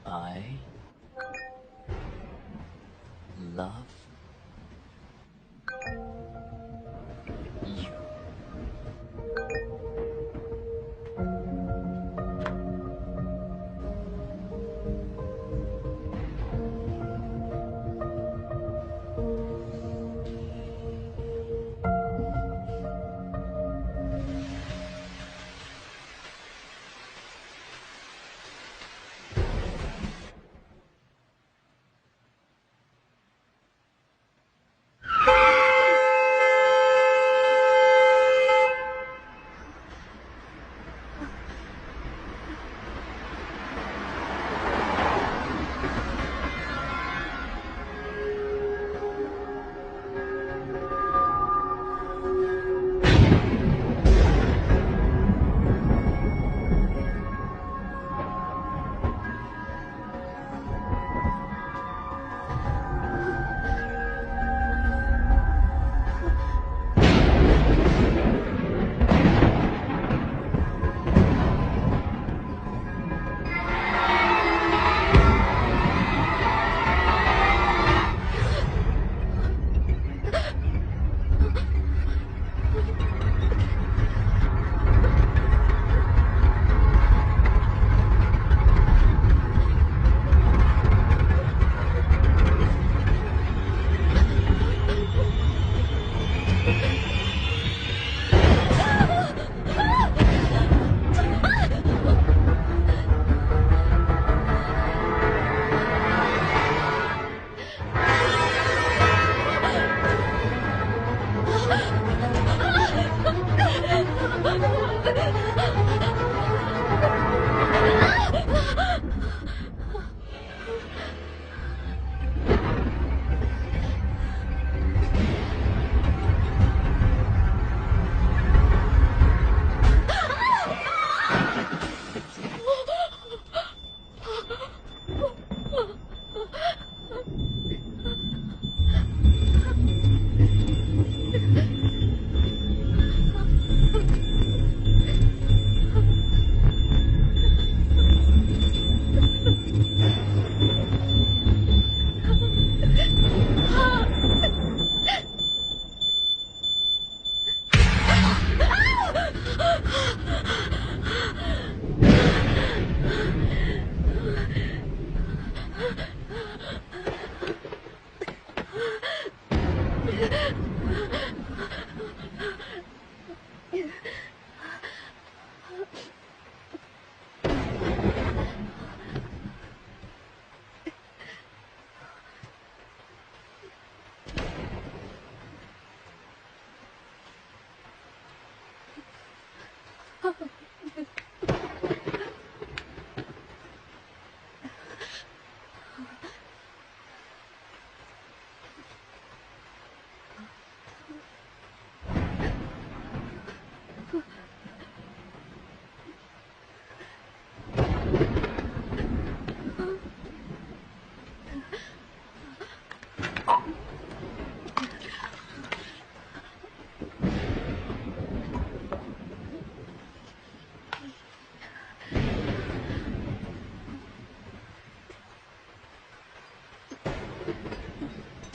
I love you.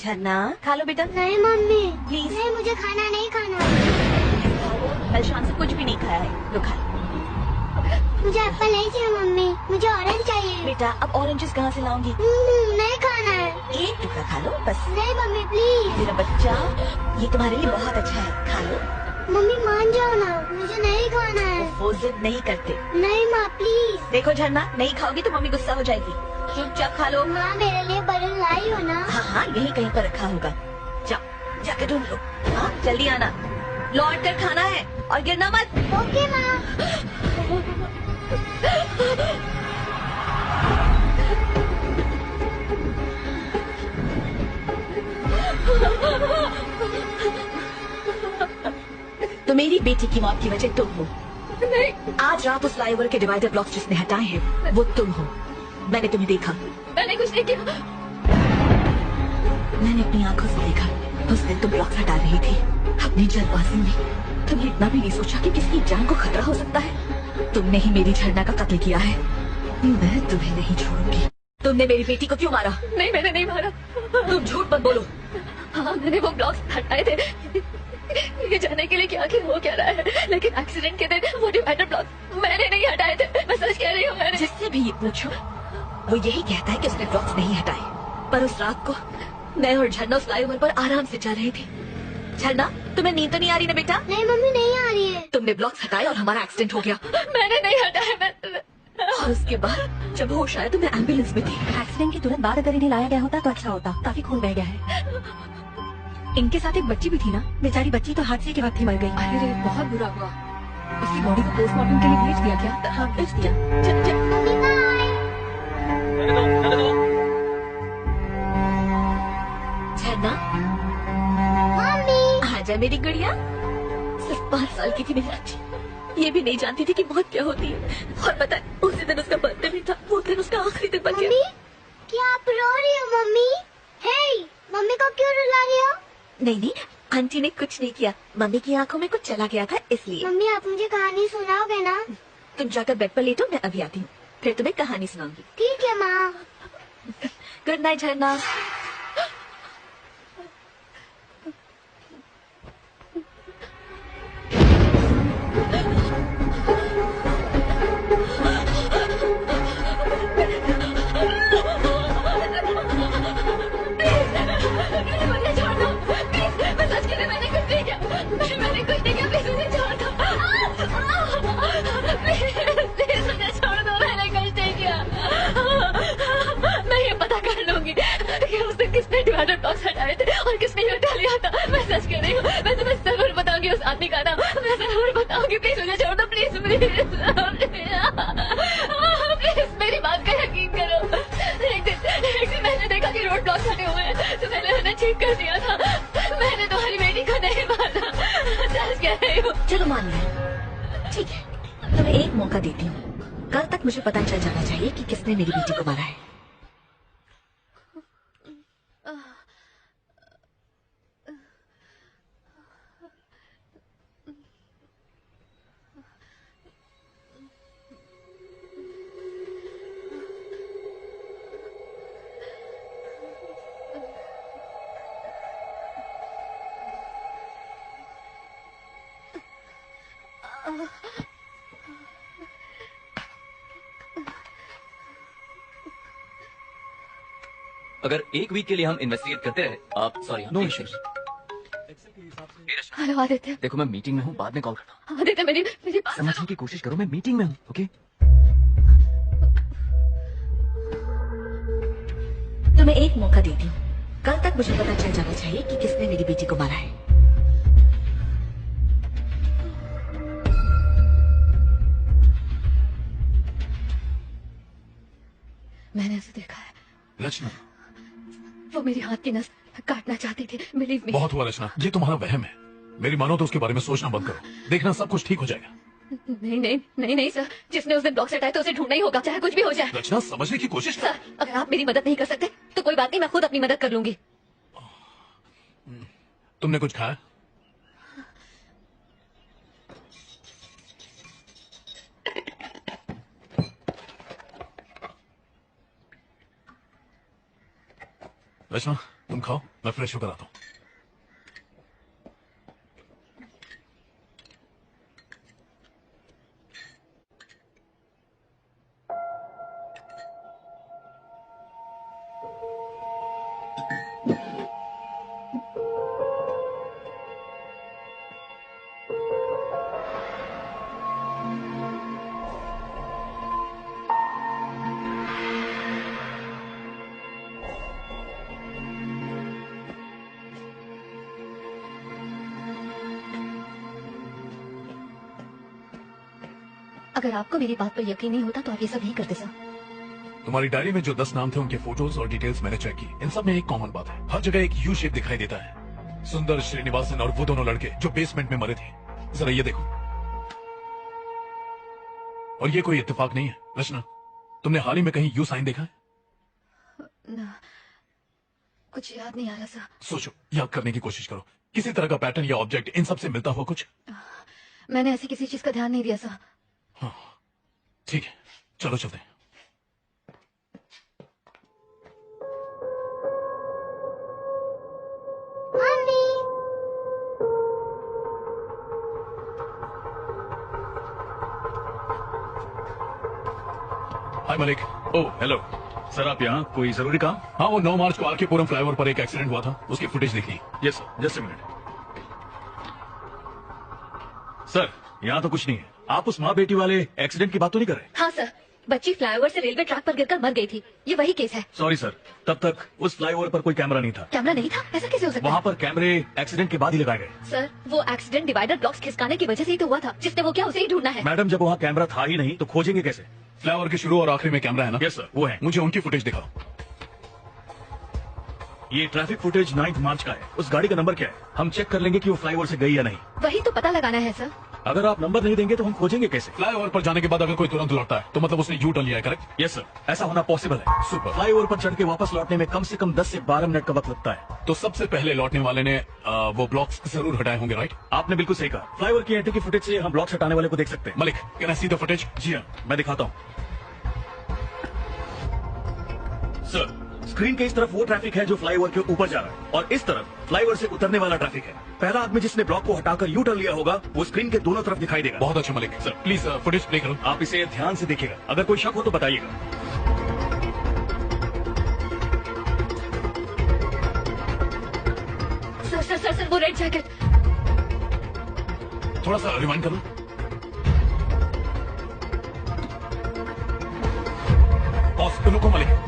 झरना खा लो बेटा। नहीं मम्मी प्लीज। नहीं, मुझे खाना नहीं खाना। कल शाम से कुछ भी नहीं खाया है, लो खा लो। मुझे एप्पल नहीं चाहिए मम्मी, मुझे ऑरेंज चाहिए। बेटा अब ऑरेंजेस कहाँ से लाऊंगी? नहीं खाना है। एक टुकड़ा खा लो बस। नहीं मम्मी प्लीज। मेरा बच्चा, ये तुम्हारे लिए बहुत अच्छा है, खा लो। मम्मी मान जाओ ना, मुझे नहीं खाना है। वो जिद नहीं करते। नहीं माँ प्लीज। देखो झरना, नहीं खाओगी तो मम्मी गुस्सा हो जाएगी। चुपचाप खा लो। माँ मेरे लिए बलून लाई हो ना? हाँ हाँ, यही कहीं पर रखा होगा। जाओ जाके ढूंढ लो। हाँ जल्दी आना, लौट कर खाना है और गिरना मत। ओके माँ। तो मेरी बेटी की मौत की वजह तुम हो। नहीं। आज रात उस फ्लाईओवर के डिवाइडर ब्लॉक्स जिसने हटाए हैं वो तुम हो। मैंने तुम्हें देखा। मैंने कुछ नहीं किया। मैंने अपनी आंखों से देखा, उस दिन तुम ब्लॉक्स हटा रही थी। अपनी जल्दबाजी में तुमने इतना भी नहीं सोचा कि किसी की जान को खतरा हो सकता है। तुमने ही मेरी झरना का कत्ल किया है। मैं तुम्हें नहीं छोड़ूंगी। तुमने मेरी बेटी को क्यों मारा? नहीं मैंने नहीं मारा। तुम झूठ मत बोलो। हाँ मैंने वो ब्लॉक्स हटाए थे ये जानने के लिए कि आखिर हो क्या रहा है, लेकिन एक्सीडेंट के दिन वो डिवाइडर ब्लॉक्स मैंने नहीं हटाए थे। मैं सच कह रही हूँ। मैंने जिससे भी ये पूछो वो यही कहता है कि उसने ब्लॉक्स नहीं हटाए। पर उस रात को मैं और झरना उस फ्लाईओवर पर आराम से जा रहे थे। झरना तुम्हें नींद तो नहीं आ रही ना बेटा? नहीं मम्मी नहीं आ रही है। तुमने ब्लॉक्स हटाए और हमारा एक्सीडेंट हो गया। मैंने नहीं हटाया। मैं और उसके बाद जब होश आया तो मैं एम्बुलेंस में थी। एक्सीडेंट के तुरंत बाद अगर इन्हें लाया गया होता तो अच्छा होता। काफी खून बह गया है। इनके साथ एक बच्ची भी थी ना, बेचारी बच्ची तो हादसे के वक्त ही मर गई। अरे बहुत बुरा हुआ। उसकी बॉडी को पोस्टमार्टम के लिए भेज दिया क्या? हाँ भेज दिया। झरना मम्मी आजा मेरी गुड़िया। सिर्फ 5 साल की थी मेरी बच्ची, ये भी नहीं जानती थी कि मौत क्या होती है। और पता है उसी दिन उसका बर्थडे भी था। वो दिन उसका आखिरी दिन बन गया। मम्मी क्या आप रो रही हो मम्मी? हे मम्मी को क्यों रुला रही हो? नहीं नहीं, आंटी ने कुछ नहीं किया। मम्मी की आंखों में कुछ चला गया था इसलिए। मम्मी आप मुझे कहानी सुनाओगे ना? तुम जाकर बेड पर लेटो, मैं अभी आती हूँ, फिर तुम्हें कहानी सुनाऊंगी। ठीक है माँ। गुड नाइट झरना। मैंने कुछ नहीं किया। प्लीज मुझे छोड़ दो। प्लीज मुझे छोड़ दो। मैंने कुछ नहीं किया। मैं ये पता कर लूंगी कि उसने किसने डिवाइडर ब्लॉक्स हटाए थे और किसने ये हटा लिया था। मैं सच कह रही हूँ। मैं तुम्हें जरूर बताऊंगी उस आदमी का नाम। मैं जरूर बताऊंगी। प्लीज मुझे छोड़ दो। प्लीज प्लीज मेरी बात का यकीन करो। एक दिन मैंने देखा कि रोड ब्लॉक्स हटे हुए हैं तो मैंने उन्हें ठीक कर दिया था। मैंने तुम्हारी बेटी को नहीं मारा। सच कह रही हूँ। चलो मान लिया, ठीक है। तुम्हें एक मौका देती हूँ। कल तक मुझे पता चल जाना चाहिए कि किसने मेरी बेटी को मारा है। अगर एक वीक के लिए हम इन्वेस्टिगेट करते रहे, आप sorry no issues. Hello Aditya. देखो मैं मीटिंग में हूँ, बाद में कॉल करना। आदित्य मेरी बात समझने की कोशिश करो, मैं मीटिंग में हूँ। ओके तुम्हें एक मौका देती हूँ। कल तक मुझे पता चल जाना चाहिए कि किसने मेरी बेटी को मारा है। मैंने उसे देखा है। रचना, वो मेरी हाथ की नस काटना चाहती थी। Believe me. बहुत हुआ रचना, ये तुम्हारा वहम है। मेरी मानो तो उसके बारे में सोचना बंद करो। देखना सब कुछ ठीक हो जाएगा। नहीं नहीं नहीं नहीं सर, जिसने उस दिन ब्लॉक हटाया तो उसे ढूंढना ही होगा, चाहे कुछ भी हो जाए। रचना समझने की कोशिश कर। सर अगर आप मेरी मदद नहीं कर सकते तो कोई बात नहीं, मैं खुद अपनी मदद कर लूंगी। तुमने कुछ खाया? रचना तुम खाओ, मैं फ्रेश होकर आता हूँ। अगर आपको मेरी बात पर यकीन नहीं होता तो आप ये सब नहीं करते सर। तुम्हारी डायरी में जो 10 नाम थे उनके फोटोज और डिटेल्स मैंने चेक की। इन सब में एक कॉमन बात है, हर जगह एक यू शेप दिखाई देता है। सुंदर, श्रीनिवासन और वो दोनों लड़के जो बेसमेंट में मरे थे। जरा ये देखो। और ये कोई इत्तेफाक नहीं है रचना, तुमने हाल ही में कहीं यू साइन देखा है? ना, कुछ याद नहीं आ रहा सर। सोचो, याद करने की कोशिश करो। किसी तरह का पैटर्न या ऑब्जेक्ट इन सब से मिलता हुआ कुछ? मैंने ऐसी किसी चीज का ध्यान नहीं दिया सर। हाँ, ठीक है, चलो चलते हैं। हाय मलिक। ओह हेलो सर, आप यहाँ कोई जरूरी काम? हाँ, वो 9 मार्च को आरके पुरम फ्लाईओवर पर एक एक्सीडेंट हुआ था, उसकी फुटेज देखी। Yes sir, just a minute. Sir यहाँ तो कुछ नहीं है। आप उस माँ बेटी वाले एक्सीडेंट की बात तो नहीं कर रहे? हाँ सर, बच्ची फ्लाईओवर से रेलवे ट्रैक पर गिरकर मर गई थी। ये वही केस है। सॉरी सर, तब तक उस फ्लाईओवर पर कोई कैमरा नहीं था। कैमरा नहीं था? ऐसा कैसे हो सकता है? वहाँ पर कैमरे एक्सीडेंट के बाद ही लगाए गए। सर, वो एक्सीडेंट डिवाइडर ब्लॉक्स खिसकाने की वजह से ही तो हुआ था। जिसने वो किया उसे ही ढूंढना है। मैडम, जब वहाँ कैमरा था ही नहीं तो खोजेंगे कैसे? फ्लाईओवर के शुरू और आखिरी में कैमरा है ना? यस सर, वो है। मुझे उनकी फुटेज दिखाओ। ये ट्रैफिक फुटेज 9 मार्च का है। उस गाड़ी का नंबर क्या है? हम चेक कर लेंगे कि वो फ्लाईओवर से गई या नहीं। वही तो पता लगाना है सर। अगर आप नंबर नहीं देंगे तो हम खोजेंगे कैसे? फ्लाईओवर पर जाने के बाद अगर कोई तुरंत लौटता है तो मतलब उसने यू टर्न लिया है, करेक्ट? यस सर, ऐसा होना पॉसिबल है। सुपर। फ्लाईओवर पर चढ़ के वापस लौटने में कम से कम 10 से 12 मिनट का वक्त लगता है। तो सबसे पहले लौटने वाले ने वो ब्लॉक्स जरूर हटाए होंगे, राइट? आपने बिल्कुल सही कहा। फ्लाईओवर की एंट्री की फुटेज से हम ब्लॉक्स हटाने वाले को देख सकते हैं। Malik, can I see the footage? जी हाँ, मैं दिखाता हूँ। सर, स्क्रीन के इस तरफ वो ट्रैफिक है जो फ्लाईओवर के ऊपर जा रहा है और इस तरफ फ्लाईओवर से उतरने वाला ट्रैफिक है। पहला आदमी जिसने ब्लॉक को हटाकर यू टर्न लिया होगा वो स्क्रीन के दोनों तरफ दिखाई देगा। बहुत अच्छा Malik. Sir please footage play करो। आप इसे ध्यान से देखिएगा, अगर कोई शक हो तो बताइएगा। सर सर सर सर, वो रेड जैकेट। थोड़ा सा रिवाइंड करो। पॉज, रुको मलिक।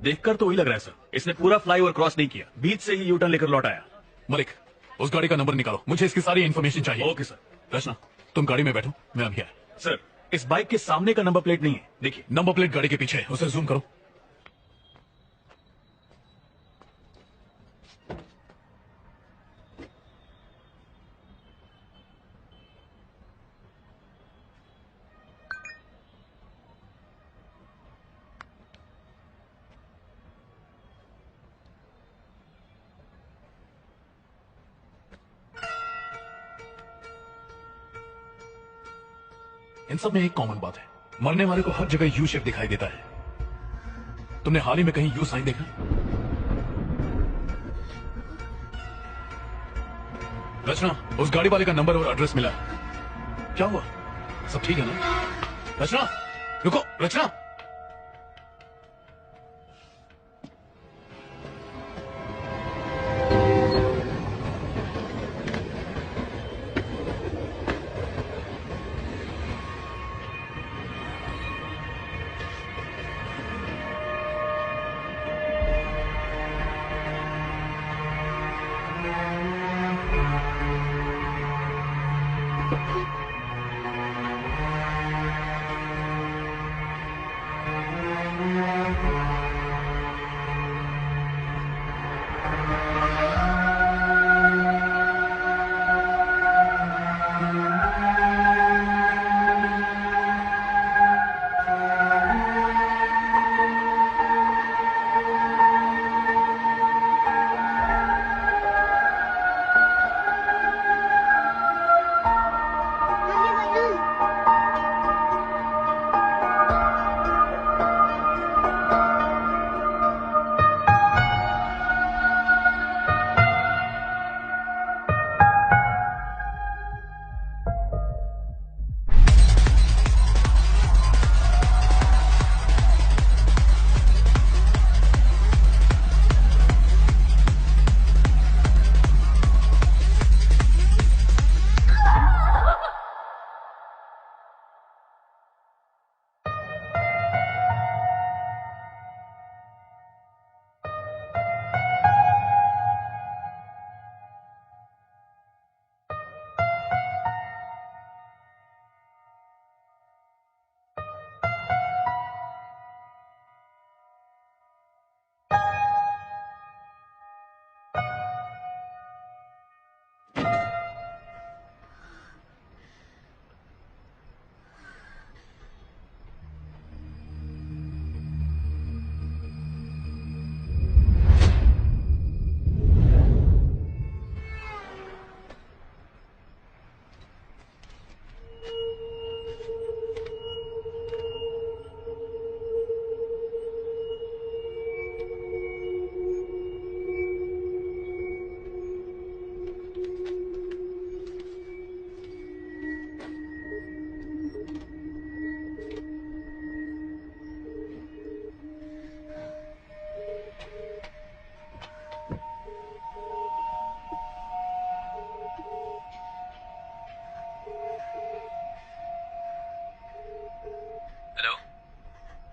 देखकर तो वही लग रहा है सर, इसने पूरा फ्लाईओवर क्रॉस नहीं किया, बीच से ही यू टर्न लेकर लौट आया। मलिक, उस गाड़ी का नंबर निकालो, मुझे इसकी सारी इन्फॉर्मेशन चाहिए। Okay sir. रचना, तुम गाड़ी में बैठो, मैं अभी आया। सर, इस बाइक के सामने का नंबर प्लेट नहीं है, देखिए। नंबर प्लेट गाड़ी के पीछे है, उसे जूम करो। इन सब में एक कॉमन बात है, मरने वाले को हर जगह यू शेप दिखाई देता है। तुमने हाल ही में कहीं यू साइन देखा? रचना, उस गाड़ी वाले का नंबर और एड्रेस मिला। क्या हुआ? सब ठीक है ना? रचना, रुको। रचना,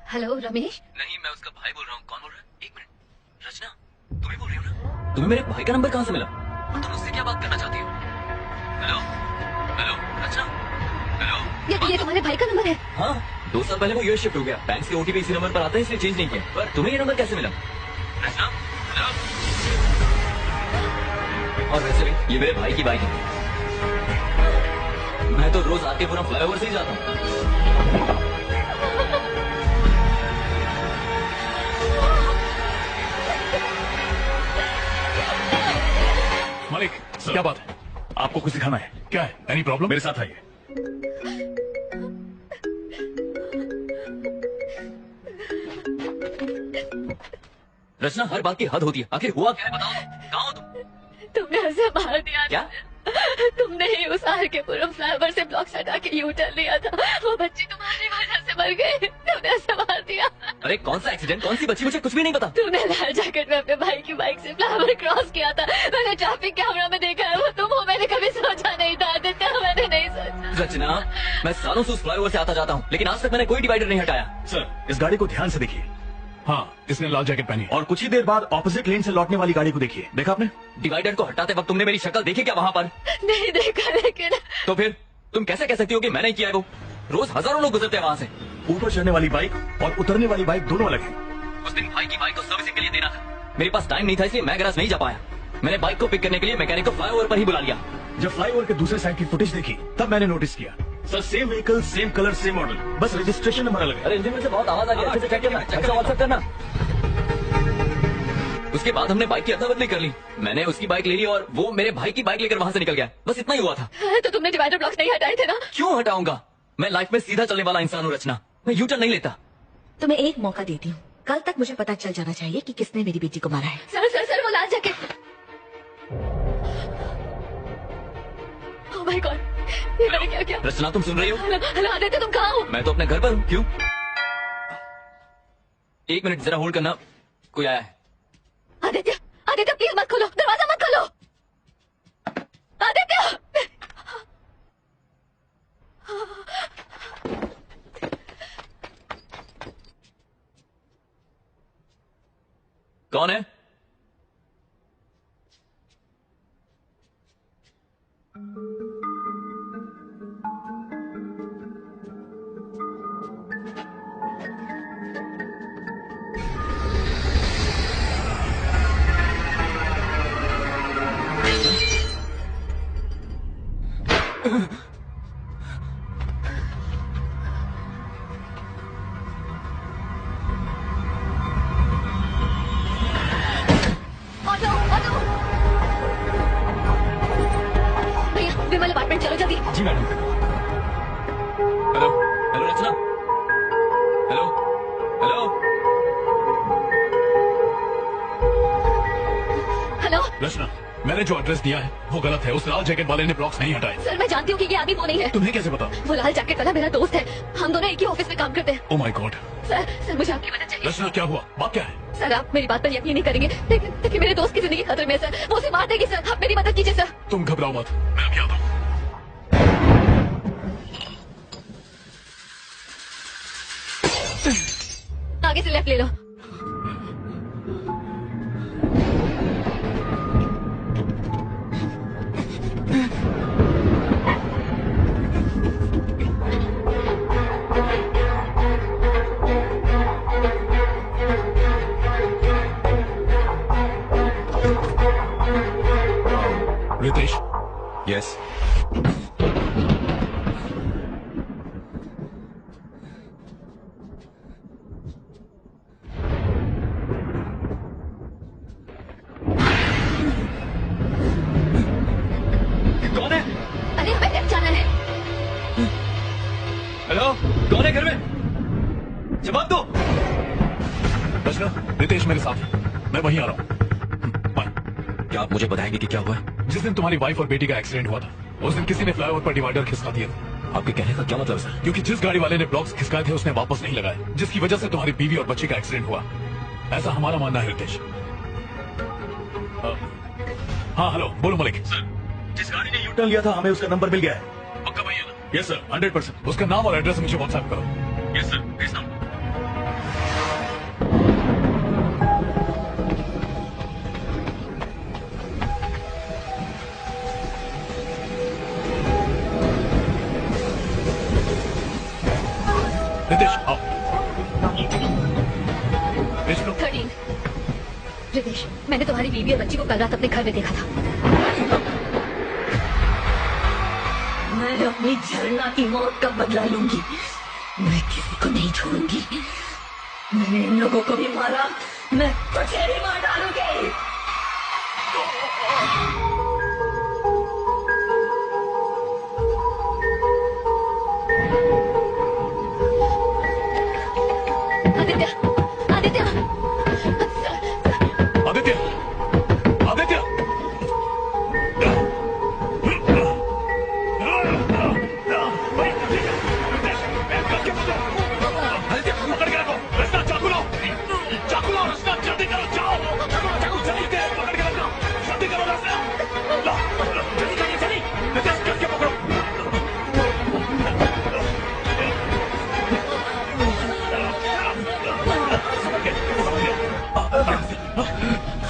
हेलो रमेश। नहीं, मैं उसका भाई बोल रहा हूँ। कौन बोल रहा है? एक मिनट। रचना, तुम ही बोल रही हो ना? तुम्हें मेरे भाई का नंबर कहाँ से मिला? तुम मुझसे क्या बात करना चाहती हो? हेलो हेलो रचना, हेलो। ये तुम्हारे भाई का नंबर है? हाँ, 2 साल पहले वो यूएस शिफ्ट हो गया। बैंक के ओटीपी इसी नंबर पर आते हैं, इसलिए चेंज नहीं किया। पर तुम्हें ये नंबर कैसे मिला? रचना, हेलो। और वैसे भी ये मेरे भाई की बाइक है। मैं तो रोज आके पूरा फ्लाईओवर से ही जाता हूँ। मालिक, क्या बात है? आपको कुछ सिखाना है? क्या है? Any problem? मेरे साथ आइए। रचना, हर बात की हद होती है। आखिर हुआ क्या है, बताओ। कहाँ हो तुम? तुमने उसे मार दिया। क्या? तुमने ही उस आरकेपुरम फ्लाईओवर से ब्लॉक हटा के यू टर्न लिया था। वो बच्ची तुम्हारी वजह से मर गई। तुमने उसे मार दिया। अरे कौन सा एक्सीडेंट, कौन सी बच्ची? मुझे कुछ भी नहीं पता। तुमने लाल जैकेट में अपने भाई की बाइक से फ्लाईओवर क्रॉस किया था। मैंने ट्रैफिक कैमरा में देखा है, वो तुम हो। मैंने कभी सोचा नहीं था आदित्य, मैंने नहीं सोचा। रचना, मैं सालों से उस फ्लाईओवर से आता जाता हूँ, लेकिन आज तक मैंने कोई डिवाइडर नहीं हटाया। सर, इस गाड़ी को ध्यान से देखिए। हाँ, इसने लाल जैकेट पहनी। और कुछ ही देर बाद ऑपोजिट लेन से लौटने वाली गाड़ी को देखिए। देखा आपने? डिवाइडर को हटाते वक्त तुमने मेरी शक्ल देखी क्या वहाँ पर? नहीं देखा, लेकिन तो फिर तुम कैसे कह सकती हो कि मैंने किया है वो? रोज हजारों लोग गुजरते हैं वहाँ से। ऊपर चढ़ने वाली बाइक और उतरने वाली बाइक दोनों अलग है। उस दिन भाई की बाइक को सर्विसिंग के लिए देना था। मेरे पास टाइम नहीं था, इसलिए मैं गैराज नहीं जा पाया। मैंने बाइक को पिक करने के लिए मैकेनिक को फ्लाईओवर पर ही बुला लिया। जब फ्लाईओवर के दूसरे साइड की फुटेज देखी तब मैंने नोटिस किया। Sir, same vehicle, same colour, same model, बस रजिस्ट्रेशन नंबर अलग है। अरे इंजन में से बहुत आवाज आ रही है, अच्छे से चेक करना, व्हाट्सएप करना। उसके बाद हमने बाइक की अदला बदली कर ली। मैंने उसकी बाइक ले ली और वो मेरे भाई की बाइक लेकर वहाँ से निकल गया। बस इतना ही हुआ था। तो तुमने डिवाइडर ब्लॉक नहीं हटाए थे ना? क्यों हटाऊंगा? मैं लाइफ में सीधा चलने वाला इंसान हूँ रचना। मैं यू टर्न नहीं लेता। तुम्हें एक मौका देती हूँ। कल तक मुझे पता चल जाना चाहिए कि किसने मेरी बेटी को मारा है। सर सर सर, वो लाल जैकेट। ओह माय गॉड, ये मैंने क्या किया? रचना, तुम सुन रही हो? हेलो आदित्य, तुम कहाँ हो? मैं तो अपने घर पर हूँ। क्यों? 1 मिनट जरा होल्ड करना, कोई आया है। आदित्य, आदित्य प्लीज मत खोलो, दरवाजा मत खोलो। आदित्य! कौन है? विमल अपार्टमेंट चलो जल्दी। जी मैडम। हेलो हेलो रचना, हेलो हेलो हेलो। रचना, मैंने जो एड्रेस दिया है वो गलत है। उस लाल जैकेट वाले ने ब्लॉक्स नहीं हटाए। सर मैं जानती हूँ कि ये आदमी वो नहीं है। तुम्हें कैसे पता? वो लाल जैकेट वाला मेरा दोस्त है। हम दोनों एक ही ऑफिस में काम करते हैं। Oh my God. सर मुझे आपकी मदद चाहिए। रचना, क्या हुआ? बात क्या है? सर आप मेरी बात पर यकीन नहीं करेंगे, लेकिन मेरे दोस्त की जिंदगी खतरे में है सर। वो उसे मार देगी सर। आप मेरी मदद कीजिए सर। तुम घबराओ मत, मैं अभी आता हूँ। आगे से लेफ्ट ले लो। रितेश। यस। कौन है? अरे हमें लेफ्ट जाना है। हेलो, कौन है घर में? जवाब दो। रचना, रितेश मेरे साथ है। मैं वहीं आ रहा हूँ। क्या आप मुझे बताएंगे कि क्या हुआ? जिस दिन तुम्हारी वाइफ और बेटी का एक्सीडेंट हुआ था, उस दिन किसी ने फ्लाईओवर पर डिवाइडर खिसका दिया था। आपके कहने का क्या मतलब सर? क्योंकि जिस गाड़ी वाले ने ब्लॉक्स खिसकाए थे उसने वापस नहीं लगाए, जिसकी वजह से तुम्हारी बीवी और बच्चे का एक्सीडेंट हुआ। ऐसा हमारा मानना है रितेश। हाँ हेलो, बोलो मलिक। सर, जिस गाड़ी ने यू टर्न लिया था हमें उसका नंबर मिल गया है। पक्का भैया ना? Yes sir, 100%। उसका नाम और एड्रेस मुझे व्हाट्सएप करो। यस सर, भेजता हूँ। नितेश आओ। भेज लो। 13। रितेश, मैंने तुम्हारी बीवी और बच्ची को कल रात अपने घर में देखा था। मैं अपनी झरना की मौत का बदला लूंगी। मैं किसी को नहीं छोड़ूंगी। मैंने इन लोगों को भी मारा, मैं तुझे भी मार डालूंगी। आदित्य, आदित्य, आदित्य, आदित्य, आदित्य पकड़ के रखो। रस्ता चाकू लो, चाकू लो, रस्ता जल्दी करो, जाओ। चाकू जल्दी पकड़ के रखो, जल्दी करो रस्ता। लो, जल्दी जल्दी जल्दी, नितेश करके पकड़ो।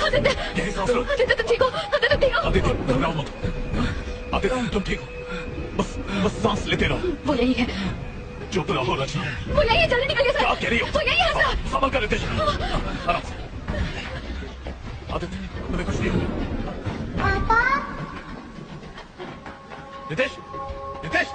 आदित्य, आदित्य तुम ठीक हो? आदित्य तुम ठीक हो? आदित्य घबराओ मत। आदित्य तुम ठीक हो? बस बस सांस लेते रहो। वो यही है, चुप रहो रचना। वो यही है, जल्दी निकलिए सर। क्या कह रही हो? वो यही है सर। संभल कर नितेश, आराम से। आदित्य तुम्हें कुछ नहीं होगा। पापा नितेश, नितेश,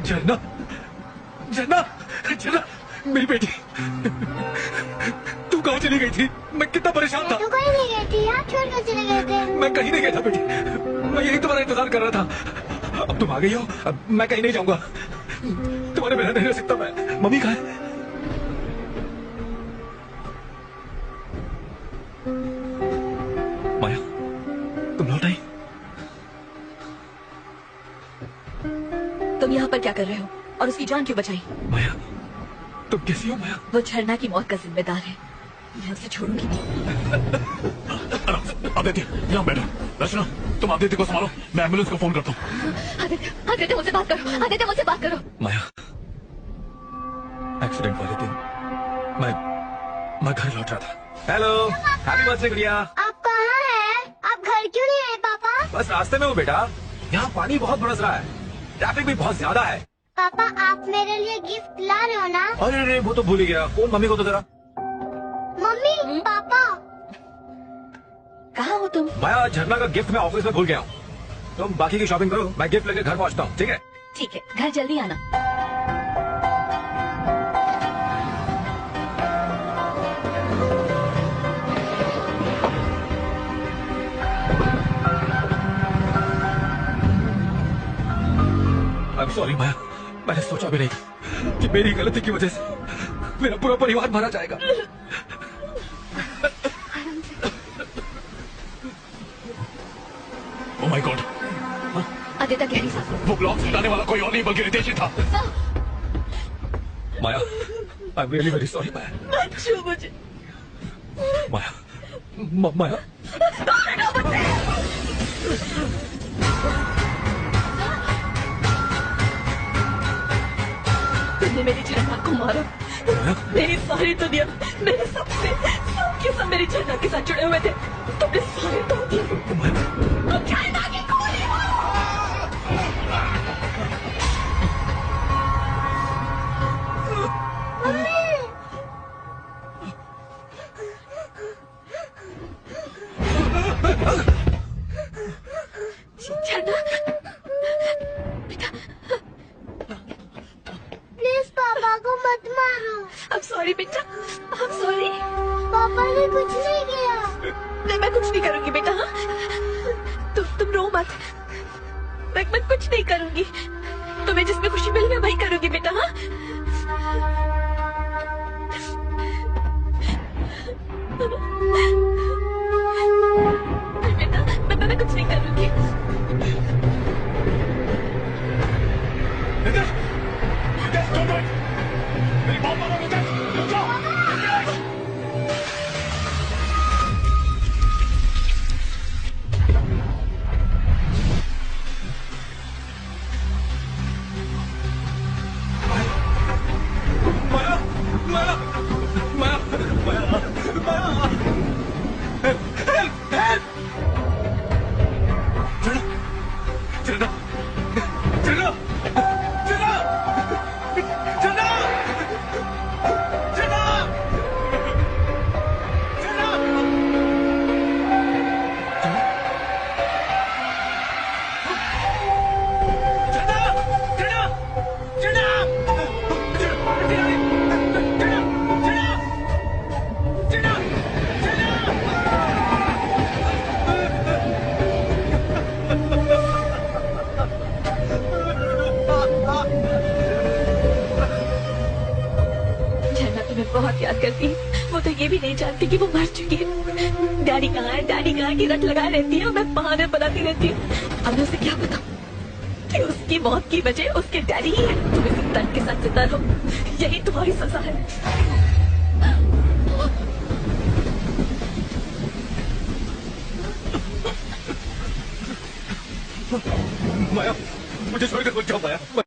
झरना, झरना, झरना, मेरी बेटी, तू कहाँ चली गई थी? मैं कितना परेशान था। तू कहीं नहीं गई थी यार, छोड़ कर चले गए थे। मैं कहीं नहीं गया था बेटी, मैं यही तुम्हारा इंतजार कर रहा था। अब तुम आ गई हो, अब मैं कहीं नहीं जाऊंगा। तुम्हारे बिना नहीं रह सकता मैं। मम्मी कहाँ है? माया, तुम लौट आई? तुम यहाँ पर क्या कर रहे हो और उसकी जान क्यों बचाई? माया, तुम कैसी हो माया? वो झरना की मौत का जिम्मेदार है, मैं उसे छोड़ूंगी नहीं। आदित्य यहाँ बैठो। रचना तुम आदित्य को संभालो, मैं एम्बुलेंस को फोन करता हूँ। आदित्य, आदित्य मुझसे बात करो, आदित्य मुझसे बात करो। माया, एक्सीडेंट वाले दिन मैं घर लौट रहा था। हेलो, हैप्पी बर्थडे गुड़िया। आप कहाँ हैं? आप घर क्यों नहीं आए पापा? बस रास्ते में हूँ बेटा, यहाँ पानी बहुत बरस रहा है, ट्रैफिक भी बहुत ज्यादा है। पापा आप मेरे लिए गिफ्ट ला रहे हो ना? अरे अरे वो तो भूल ही गया। फोन मम्मी को तो जरा। मम्मी पापा कहाँ हो तुम? माया, झरना का गिफ्ट मैं ऑफिस में भूल गया हूँ। तुम बाकी की शॉपिंग करो, मैं गिफ्ट लेके घर पहुँचता हूँ। ठीक है? ठीक है, घर जल्दी आना। I'm sorry माया, मैंने सोचा भी नहीं कि मेरी गलती की वजह से मेरा पूरा परिवार मारा जाएगा। Oh my God! आदित्य गहरी सांस लो। वो ब्लॉक हटाने वाला कोई और नहीं बल्कि रितेश ही था। माया, I'm really very sorry माया। बच्चों मुझे। माया, माया। तुमने मेरी झरना को मारा। मेरी सारी दुनिया, मेरे सबसे सबके सब मेरी झरना के साथ जुड़े हुए थे। तुमने सारे तोड़ दिए। तुम झरना की गोली हो। झरना, बेटा, प्लीज पापा को मत मारो। I'm sorry बेटा, I'm sorry। पापा ने कुछ नहीं किया। नहीं, मैं कुछ नहीं करूंगी बेटा। हाँ? तुम रो मत। मैं कुछ नहीं करूंगी। तुम्हें जिसमें खुशी मिली मैं वही करूंगी बेटा। हाँ? बेटा, मैं कुछ नहीं करूंगी। Nitesh, Nitesh, don't do it। मेरी बात मानो नितेश, रुक जाओ। नितेश! माया, माया, झरना तुम्हें बहुत याद करती है। वो तो ये भी नहीं जानती कि वो मर चुकी है। डैडी कहाँ है, डैडी कहाँ है की रट लगाए रहती है और मैं बहाने बनाती रहती हूँ। अब मैं उसे क्या बताऊँ कि उसकी मौत की वजह उसके डैडी ही है। तुम इस तन के साथ जिंदा रहो, यही तुम्हारी सजा है। माया, मुझे छोड़कर मत जाओ माया।